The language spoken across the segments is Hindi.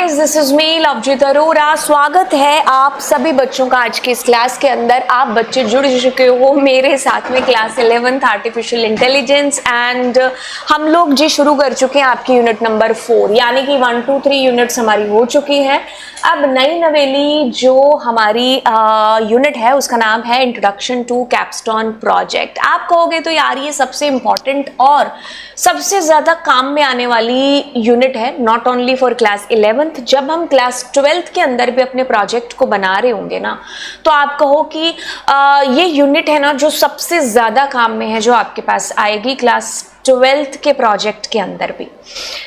Guys, this is me Lovejeet Arora. स्वागत है आप सभी बच्चों का आज के इस क्लास के अंदर। आप बच्चे जुड़ चुके हो मेरे साथ में class 11th artificial intelligence and हम लोग जी शुरू कर चुके हैं आपकी यूनिट नंबर 4, यानी कि 1 2 3 यूनिट्स हमारी हो चुकी है। अब नई नवेली जो हमारी यूनिट है उसका नाम है इंट्रोडक्शन टू कैप्स्टोन प्रोजेक्ट। आप कहोगे तो यार ये सबसे इंपॉर्टेंट और सबसे ज्यादा काम में आने वाली यूनिट है, not only for class 11th। जब हम क्लास 12th के अंदर भी अपने प्रोजेक्ट को बना रहे होंगे ना, तो आप कहो कि ये यूनिट है ना जो सबसे ज्यादा काम में है, जो आपके पास आएगी क्लास 12th के प्रोजेक्ट के अंदर भी।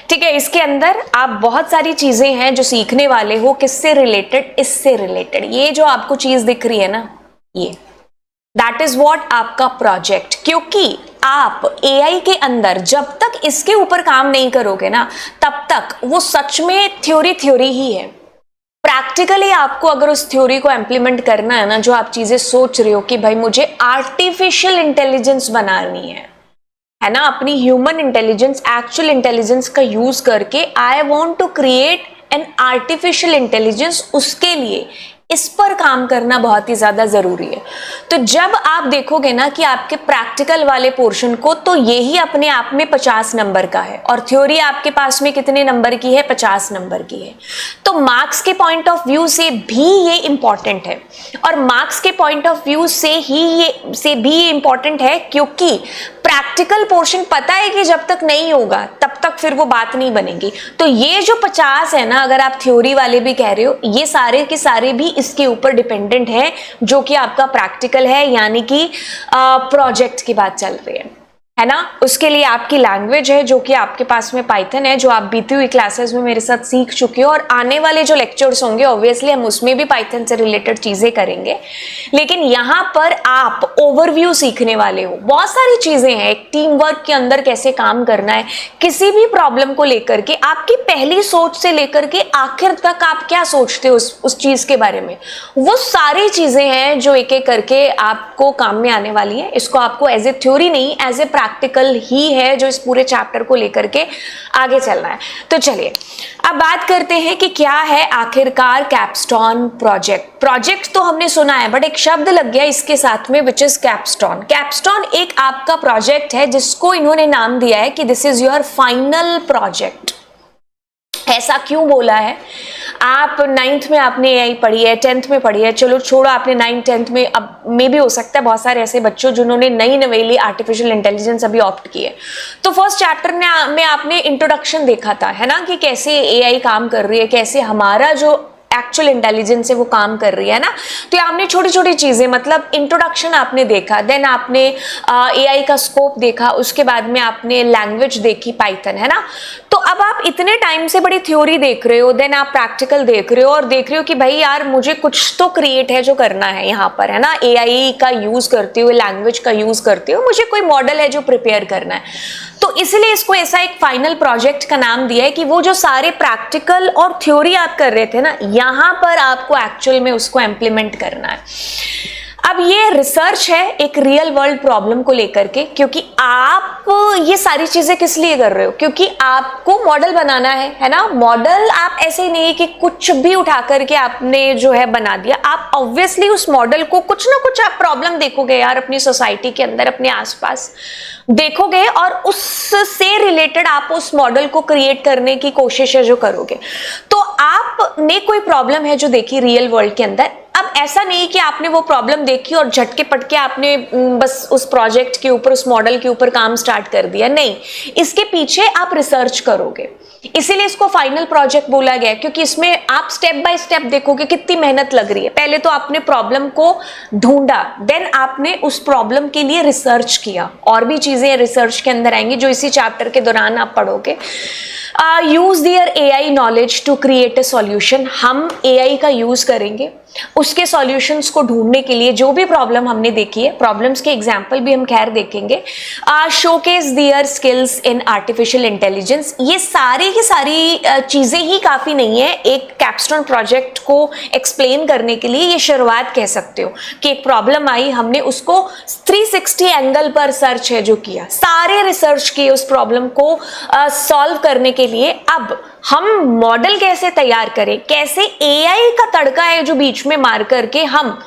ठीक है, इसके अंदर आप बहुत सारी चीजें हैं जो सीखने वाले हो। किससे रिलेटेड? इससे रिलेटेड। ये जो आपको चीज दिख रही है ना, ये दैट इज व्हाट आपका प्रोजेक्ट। क्योंकि आप एआई के अंदर जब तक इसके ऊपर काम नहीं करोगे ना, तब तक वो सच में थ्योरी ही है। प्रैक्टिकली आपको अगर उस थ्योरी को इम्प्लीमेंट करना है ना, जो आप चीजें सोच रहे हो कि भाई मुझे आर्टिफिशियल इंटेलिजेंस बनानी है ना, अपनी ह्यूमन इंटेलिजेंस, एक्चुअल इंटेलिजेंस का यूज करके I want to create an artificial intelligence, उसके लिए इस पर काम करना बहुत ही ज्यादा जरूरी है। तो जब आप देखोगे ना कि आपके प्रैक्टिकल वाले पोर्शन को, तो यही अपने आप में 50 नंबर का है और थ्योरी आपके पास में कितने नंबर की है? 50 नंबर की है। तो मार्क्स के पॉइंट ऑफ व्यू से भी ये इंपॉर्टेंट है, और मार्क्स के पॉइंट ऑफ व्यू से भी ये इंपॉर्टेंट है, क्योंकि प्रैक्टिकल पोर्शन पता है कि जब तक नहीं होगा तब तक फिर वो बात नहीं बनेगी। तो ये जो 50 है ना, अगर आप थ्योरी वाले भी कह रहे हो, ये सारे के सारे भी इसके ऊपर डिपेंडेंट है, जो कि आपका प्रैक्टिकल है, यानी कि प्रोजेक्ट की बात चल रही है ना। उसके लिए आपकी लैंग्वेज है जो कि आपके पास में पाइथन है, जो आप बीती हुई क्लासेस में मेरे साथ सीख चुके हो, और आने वाले जो लेक्चर्स होंगे ऑब्वियसली हम उसमें भी पाइथन से रिलेटेड चीजें करेंगे। लेकिन यहाँ पर आप ओवरव्यू सीखने वाले हो। बहुत सारी चीजें हैं, एक टीम वर्क के अंदर कैसे काम करना है, किसी भी प्रॉब्लम को लेकर के आपकी पहली सोच से लेकर के आखिर तक आप क्या सोचते हो उस चीज के बारे में, वो सारी चीजें हैं जो एक एक करके आपको काम में आने वाली है। इसको आपको एज ए थ्योरी नहीं, एज ए प्रैक्टिकल ही है जो इस पूरे चैप्टर को लेकर के आगे चलना है। तो चलिए अब बात करते हैं कि क्या है आखिरकार कैप्स्टोन प्रोजेक्ट। प्रोजेक्ट तो हमने सुना है, बट एक शब्द लग गया इसके साथ में, विच इज कैप्स्टोन। कैप्स्टोन एक आपका प्रोजेक्ट है जिसको इन्होंने नाम दिया है कि this is your final project. ऐसा क्यों बोला है? आप 9th में आपने एआई पढ़ी है, 10th में पढ़ी है, चलो छोड़ो, आपने 9th 10th में, अब मे भी हो सकता है बहुत सारे ऐसे बच्चों जिन्होंने नई नवेली आर्टिफिशियल इंटेलिजेंस अभी ऑप्ट की है। तो फर्स्ट चैप्टर में आपने इंट्रोडक्शन देखा था, है ना, कि कैसे एआई काम कर रही है, कैसे हमारा जो एक्चुअल इंटेलिजेंस है वो काम कर रही है ना। तो आपने छोटी छोटी चीजें, मतलब इंट्रोडक्शन आपने देखा, देन आपने एआई का स्कोप देखा, उसके बाद में आपने लैंग्वेज देखी पाइथन, है ना। तो अब आप इतने टाइम से बड़ी थ्योरी देख रहे हो, देन आप प्रैक्टिकल देख रहे हो, और देख रहे हो कि भाई यार मुझे कुछ तो क्रिएट है जो करना है यहाँ पर, है ना। एआई का यूज करते हुए, लैंग्वेज का यूज करते हुए मुझे कोई मॉडल है जो प्रिपेयर करना है। तो इसलिए इसको ऐसा एक फाइनल प्रोजेक्ट का नाम दिया है कि वो जो सारे प्रैक्टिकल और थ्योरी आप कर रहे थे ना, यहां पर आपको एक्चुअल में उसको इम्प्लीमेंट करना है। अब ये रिसर्च है एक रियल वर्ल्ड प्रॉब्लम को लेकर के, क्योंकि आप ये सारी चीजें किस लिए कर रहे हो? क्योंकि आपको मॉडल बनाना है ना। मॉडल आप ऐसे ही नहीं कि कुछ भी उठा करके आपने जो है बना दिया। आप ऑब्वियसली उस मॉडल को कुछ ना कुछ आप प्रॉब्लम देखोगे यार, अपनी सोसाइटी के अंदर, अपने आसपास देखोगे, और उससे रिलेटेड आप उस मॉडल को क्रिएट करने की कोशिश है जो करोगे। तो आपने कोई प्रॉब्लम है जो देखी रियल वर्ल्ड के अंदर। अब ऐसा नहीं कि आपने वो प्रॉब्लम देखी और झटके पटके आपने बस उस प्रोजेक्ट के ऊपर, उस मॉडल के ऊपर काम स्टार्ट कर दिया, नहीं। इसके पीछे आप रिसर्च करोगे, इसीलिए इसको फाइनल प्रोजेक्ट बोला गया, क्योंकि इसमें आप स्टेप बाय स्टेप देखोगे कितनी मेहनत लग रही है। पहले तो आपने प्रॉब्लम को ढूंढा, देन आपने उस प्रॉब्लम के लिए रिसर्च किया, और भी चीजें रिसर्च के अंदर आएंगी जो इसी चैप्टर के दौरान आप पढ़ोगे। Use their AI knowledge to create a solution. हम एआई का यूज करेंगे उसके सॉल्यूशंस को ढूंढने के लिए। जो भी प्रॉब्लम हमने देखी है, प्रॉब्लम्स के एग्जाम्पल भी हम खैर देखेंगे। Showcase their skills in artificial intelligence. ये सारी की सारी चीजें ही काफी नहीं है एक कैप्स्टोन प्रोजेक्ट को एक्सप्लेन करने के लिए। ये शुरुआत कह सकते हो कि एक प्रॉब्लम आई, हमने उसको 360 एंगल पर सर्च है जो किया, सारे रिसर्च किए उस प्रॉब्लम को सॉल्व करने के लिए। अब हम मॉडल कैसे तैयार करें, कैसे एआई का तड़का है जो बीच में मार करके हम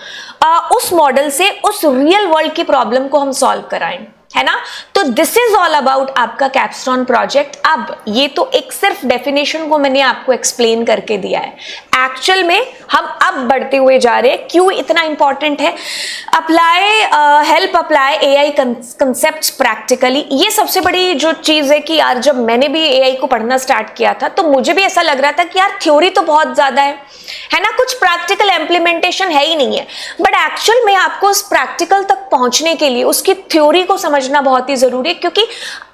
उस मॉडल से उस रियल वर्ल्ड की प्रॉब्लम को हम सॉल्व कराएं, है ना। तो दिस इज ऑल अबाउट आपका कैप्स्टोन प्रोजेक्ट। अब ये तो एक सिर्फ डेफिनेशन को मैंने आपको एक्सप्लेन करके दिया है, एक्चुअल में हम अब बढ़ते हुए जा रहे हैं, क्यों इतना इंपॉर्टेंट है। Help apply AI concepts practically. ये सबसे बड़ी जो चीज है कि यार जब मैंने भी एआई को पढ़ना स्टार्ट किया था तो मुझे भी ऐसा लग रहा था कि यार थ्योरी तो बहुत ज्यादा है ना, कुछ प्रैक्टिकल इम्प्लीमेंटेशन है ही नहीं है। बट एक्चुअल में आपको उस प्रैक्टिकल तक पहुंचने के लिए उसकी थ्योरी को समझना बहुत ही जरूरी है, क्योंकि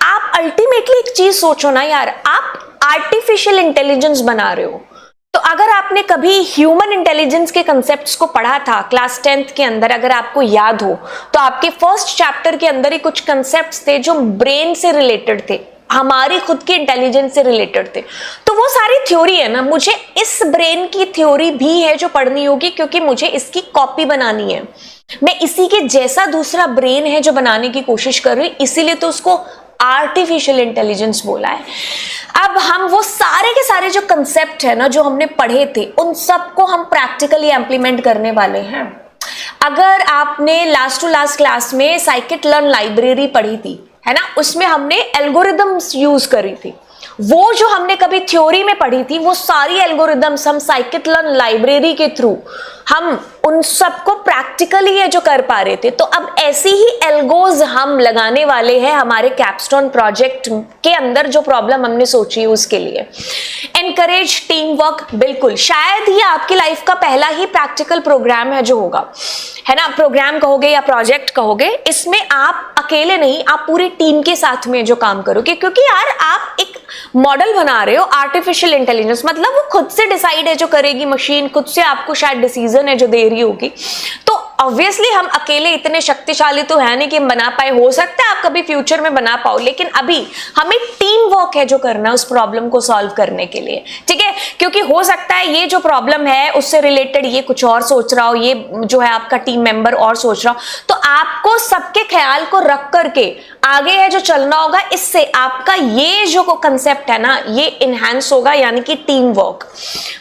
आप अल्टीमेटली एक चीज सोचो ना यार, आप आर्टिफिशियल इंटेलिजेंस बना रहे हो। तो अगर आपने कभी ह्यूमन इंटेलिजेंस के कंसेप्ट्स को पढ़ा था क्लास 10th के अंदर, अगर आपको याद हो तो आपके फर्स्ट चैप्टर के अंदर ही कुछ कंसेप्ट्स थे जो ब्रेन से रिलेटेड थे, हमारी खुद की इंटेलिजेंस से रिलेटेड थे। तो वो सारी थ्योरी है ना, मुझे इस ब्रेन की थ्योरी भी है जो पढ़नी होगी, क्योंकि मुझे इसकी कॉपी बनानी है। मैं इसी के जैसा दूसरा ब्रेन है जो बनाने की कोशिश कर रही हूं, इसीलिए तो उसको आर्टिफिशियल इंटेलिजेंस बोला है। अब हम वो सारे के सारे जो कंसेप्ट है ना जो हमने पढ़े थे, उन सबको हम प्रैक्टिकली इम्प्लीमेंट करने वाले हैं। अगर आपने लास्ट टू लास्ट क्लास में साइकिट लर्न लाइब्रेरी पढ़ी थी, है ना, उसमें हमने एल्गोरिदम्स यूज करी थी। वो जो हमने कभी थ्योरी में पढ़ी थी, वो सारी एल्गोरिदम्स हम साइकिट लर्न लाइब्रेरी के थ्रू हम उन सबको प्रैक्टिकली है जो कर पा रहे थे। तो अब ऐसी ही एल्गोज हम लगाने वाले हैं हमारे कैप्स्टोन प्रोजेक्ट के अंदर, जो प्रॉब्लम हमने सोची है उसके लिए। एनकरेज टीम वर्क, बिल्कुल, शायद ये आपकी लाइफ का पहला ही प्रैक्टिकल प्रोग्राम है जो होगा, है ना, प्रोग्राम कहोगे या प्रोजेक्ट कहोगे। इसमें आप अकेले नहीं, आप पूरी टीम के साथ में जो काम करोगे, क्योंकि यार आप एक मॉडल बना रहे हो आर्टिफिशियल इंटेलिजेंस, मतलब वो खुद से डिसाइड है जो करेगी मशीन, खुद से आपको शायद डिसीजन है जो दे रही होगी। तो ऑब्वियसली हम अकेले इतने शक्तिशाली तो है नहीं कि हम बना पाए, हो सकता है आप कभी फ्यूचर में बना पाओ, लेकिन अभी हमें टीम वर्क है जो करना है उस प्रॉब्लम को सॉल्व करने के लिए, ठीक है। क्योंकि हो सकता है ये जो प्रॉब्लम है उससे रिलेटेड ये कुछ और सोच रहा हो, ये जो है आपका टीम मेंबर और सोच रहा हो, तो आपको सबके ख्याल को रख करके आगे है जो चलना होगा। इससे आपका ये जो कंसेप्ट है ना ये इनहैंस होगा, यानी कि team work.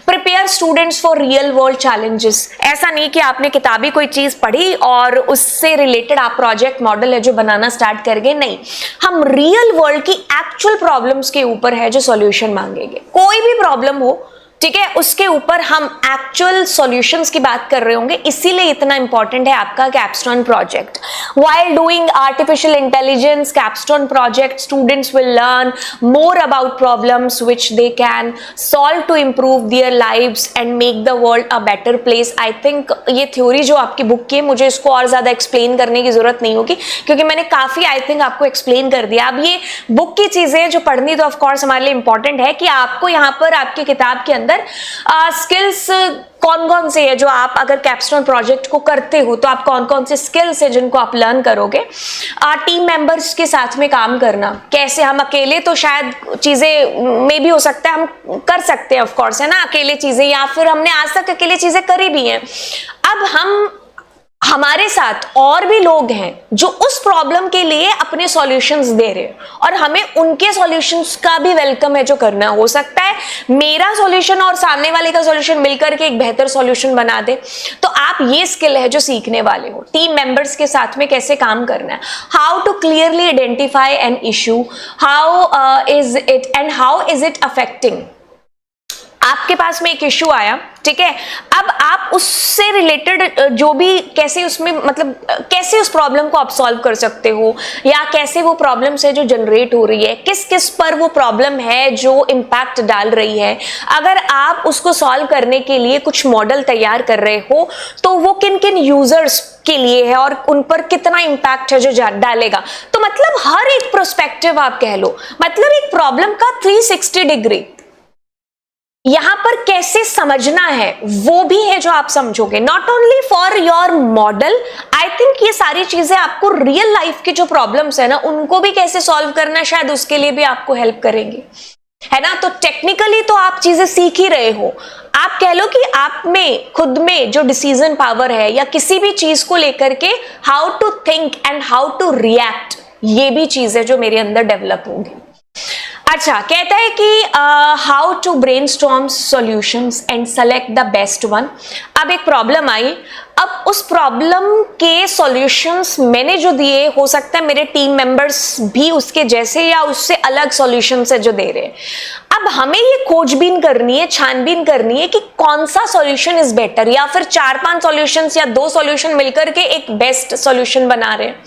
Prepare students for real world challenges. ऐसा नहीं कि आपने किताबी कोई चीज पढ़ी और उससे रिलेटेड आप प्रोजेक्ट मॉडल है जो बनाना स्टार्ट कर गए, नहीं, हम रियल वर्ल्ड की एक्चुअल प्रॉब्लम्स के ऊपर है जो सॉल्यूशन मांगेंगे। कोई भी प्रॉब्लम हो, ठीक है, उसके ऊपर हम एक्चुअल सॉल्यूशंस की बात कर रहे होंगे, इसीलिए इतना इंपॉर्टेंट है आपका capstone project. While doing artificial intelligence capstone project, students will learn more about problems which they can solve to improve their lives and make the world a better place. I think ये थ्योरी जो आपकी बुक की है, मुझे इसको और ज्यादा एक्सप्लेन करने की जरूरत नहीं होगी, क्योंकि मैंने काफी आई थिंक आपको एक्सप्लेन कर दिया। अब ये बुक की चीजें जो पढ़नी तो ऑफकोर्स हमारे लिए इंपॉर्टेंट है कि आपको यहाँ पर आपकी किताब के अंदर स्किल्स कौन कौन से है जो आप अगर कैप्स्टोन प्रोजेक्ट को करते हो तो आप कौन कौन से स्किल्स है जिनको आप लर्न करोगे। टीम मेंबर्स के साथ में काम करना, कैसे हम अकेले तो शायद चीजें में भी हो सकता है हम कर सकते हैं, ऑफ कोर्स, है ना, अकेले चीजें, या फिर हमने आज तक अकेले चीजें करी भी हैं। अब हमारे साथ और भी लोग हैं जो उस प्रॉब्लम के लिए अपने सॉल्यूशंस दे रहे हैं, और हमें उनके सॉल्यूशंस का भी वेलकम है जो करना। हो सकता है मेरा सॉल्यूशन और सामने वाले का सॉल्यूशन मिलकर के एक बेहतर सॉल्यूशन बना दे। तो आप ये स्किल है जो सीखने वाले हो, टीम मेंबर्स के साथ में कैसे काम करना है, how to clearly identify an issue, how is it and how is it affecting. आपके पास में एक इश्यू आया, ठीक है, अब आप उससे रिलेटेड जो भी कैसे उसमें मतलब कैसे उस प्रॉब्लम को आप सॉल्व कर सकते हो, या कैसे वो प्रॉब्लम है जो जनरेट हो रही है, किस किस पर वो प्रॉब्लम है जो इम्पैक्ट डाल रही है। अगर आप उसको सॉल्व करने के लिए कुछ मॉडल तैयार कर रहे हो तो वो किन किन यूजर्स के लिए है और उन पर कितना इम्पैक्ट है जो डालेगा। तो मतलब हर एक प्रोस्पेक्टिव आप कह लो, मतलब एक प्रॉब्लम का 360 डिग्री यहां पर कैसे समझना है वो भी है जो आप समझोगे, not only for your model. I think ये सारी चीजें आपको रियल लाइफ की जो प्रॉब्लम्स है ना उनको भी कैसे सॉल्व करना, शायद उसके लिए भी आपको हेल्प करेंगे, है ना। तो टेक्निकली तो आप चीजें सीख ही रहे हो। आप कह लो कि आप में खुद में जो डिसीजन पावर है या किसी भी चीज को लेकर के how to think and how to react, ये भी चीज है जो मेरे अंदर डेवलप होगी। अच्छा, कहता है कि how to brainstorm solutions and select the best one. अब एक प्रॉब्लम आई, अब उस प्रॉब्लम के सॉल्यूशंस मैंने जो दिए, हो सकता है मेरे टीम मेंबर्स भी उसके जैसे या उससे अलग सॉल्यूशंस है जो दे रहे हैं। अब हमें ये खोजबीन करनी है, छानबीन करनी है कि कौन सा सॉल्यूशन इज बेटर, या फिर 4-5 सॉल्यूशंस या 2 सॉल्यूशन मिलकर के एक बेस्ट सॉल्यूशन बना रहे हैं,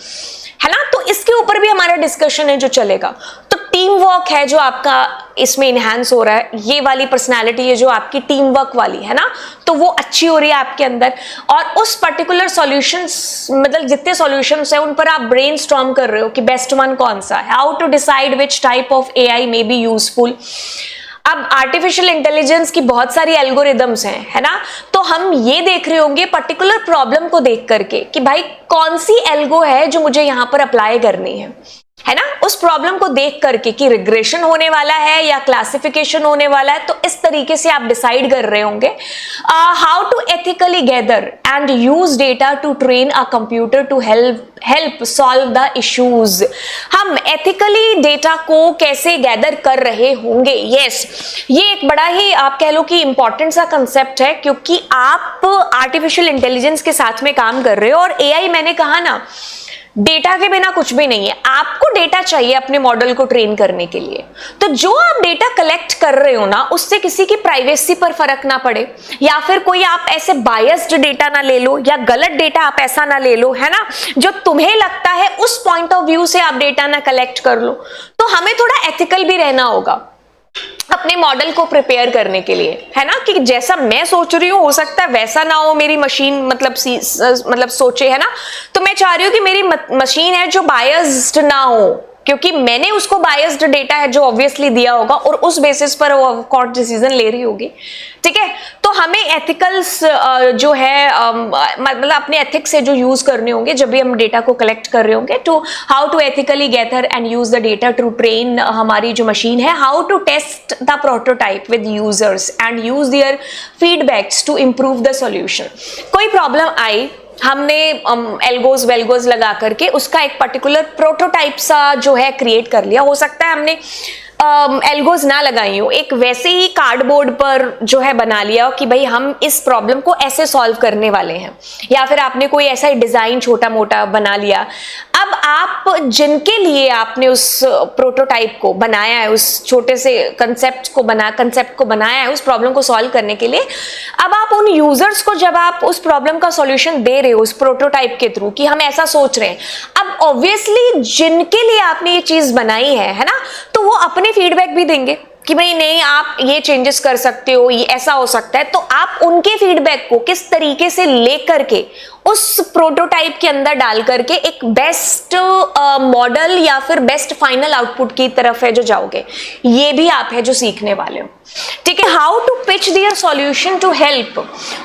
है ना। तो इसके ऊपर भी हमारा डिस्कशन है जो चलेगा। तो टीम वर्क है जो आपका इसमें इनहैंस हो रहा है, ये वाली पर्सनालिटी है जो आपकी टीम वर्क वाली है ना, तो वो अच्छी हो रही है आपके अंदर। और उस पर्टिकुलर सॉल्यूशंस, मतलब जितने सॉल्यूशंस है उन पर आप ब्रेनस्टॉर्म कर रहे हो कि बेस्ट वन कौन सा है, how to decide which type of AI may be useful. अब आर्टिफिशियल इंटेलिजेंस की बहुत सारी एल्गोरिदम्स हैं, है ना, तो हम ये देख रहे होंगे पर्टिकुलर प्रॉब्लम को देख करके कि भाई कौन सी एल्गो है जो मुझे यहां पर अप्लाई करनी है ना, उस प्रॉब्लम को देख करके कि रिग्रेशन होने वाला है या क्लासिफिकेशन होने वाला है, तो इस तरीके से आप डिसाइड कर रहे होंगे। How to ethically gather and use data to train a computer to help solve the issues. हम एथिकली डेटा को कैसे गैदर कर रहे होंगे, यस, ये एक बड़ा ही आप कह लो कि इंपॉर्टेंट सा कंसेप्ट है, क्योंकि आप आर्टिफिशियल इंटेलिजेंस के साथ में काम कर रहे हो। और एआई, मैंने कहा ना, डेटा के बिना कुछ भी नहीं है। आपको डेटा चाहिए अपने मॉडल को ट्रेन करने के लिए, तो जो आप डेटा कलेक्ट कर रहे हो ना, उससे किसी की प्राइवेसी पर फर्क ना पड़े, या फिर कोई आप ऐसे बायस्ड डेटा ना ले लो, या गलत डेटा आप ऐसा ना ले लो, है ना, जो तुम्हें लगता है उस पॉइंट ऑफ व्यू से आप डेटा ना कलेक्ट कर लो। तो हमें थोड़ा एथिकल भी रहना होगा अपने मॉडल को प्रिपेयर करने के लिए, है ना, कि जैसा मैं सोच रही हूँ हो सकता है वैसा ना हो मेरी मशीन, मतलब सोचे, है ना। तो मैं चाह रही हूँ कि मेरी मशीन है जो बायस्ड ना हो, क्योंकि मैंने उसको बायस्ड डेटा है जो ऑब्वियसली दिया होगा, और उस बेसिस पर वो कोर्ट डिसीजन ले रही होगी, ठीक है। तो हमें एथिकल्स जो है मतलब अपने एथिक्स से जो यूज करने होंगे जब भी हम डेटा को कलेक्ट कर रहे होंगे, to how to ethically gather and use the data to train हमारी जो मशीन है, how to test the prototype with users and use their feedbacks to improve the solution. कोई प्रॉब्लम आई, हमने एल्गोज वेल्गोज लगा करके उसका एक पर्टिकुलर प्रोटोटाइप सा जो है क्रिएट कर लिया। हो सकता है हमने एल्गोज ना लगाई हो, एक वैसे ही कार्डबोर्ड पर जो है बना लिया कि भाई हम इस प्रॉब्लम को ऐसे सॉल्व करने वाले हैं, या फिर आपने कोई ऐसा ही डिजाइन छोटा मोटा बना लिया। अब आप जिनके लिए आपने उस प्रोटोटाइप को बनाया है, उस छोटे से कंसेप्ट को बनाया है उस प्रॉब्लम को सॉल्व करने के लिए, अब आप उन यूजर्स को जब आप उस प्रॉब्लम का सॉल्यूशन दे रहे हो उस प्रोटोटाइप के थ्रू कि हम ऐसा सोच रहे हैं, अब ऑब्वियसली जिनके लिए आपने ये चीज बनाई है ना, तो वो अपने फीडबैक भी देंगे कि भाई नहीं आप ये चेंजेस कर सकते हो, ये ऐसा हो सकता है। तो आप उनके फीडबैक को किस तरीके से लेकर के उस प्रोटोटाइप के अंदर डाल करके एक बेस्ट मॉडल या फिर बेस्ट फाइनल आउटपुट की तरफ है जो जाओगे, ये भी आप है जो सीखने वाले हो, ठीक है। How to pitch their solution to help,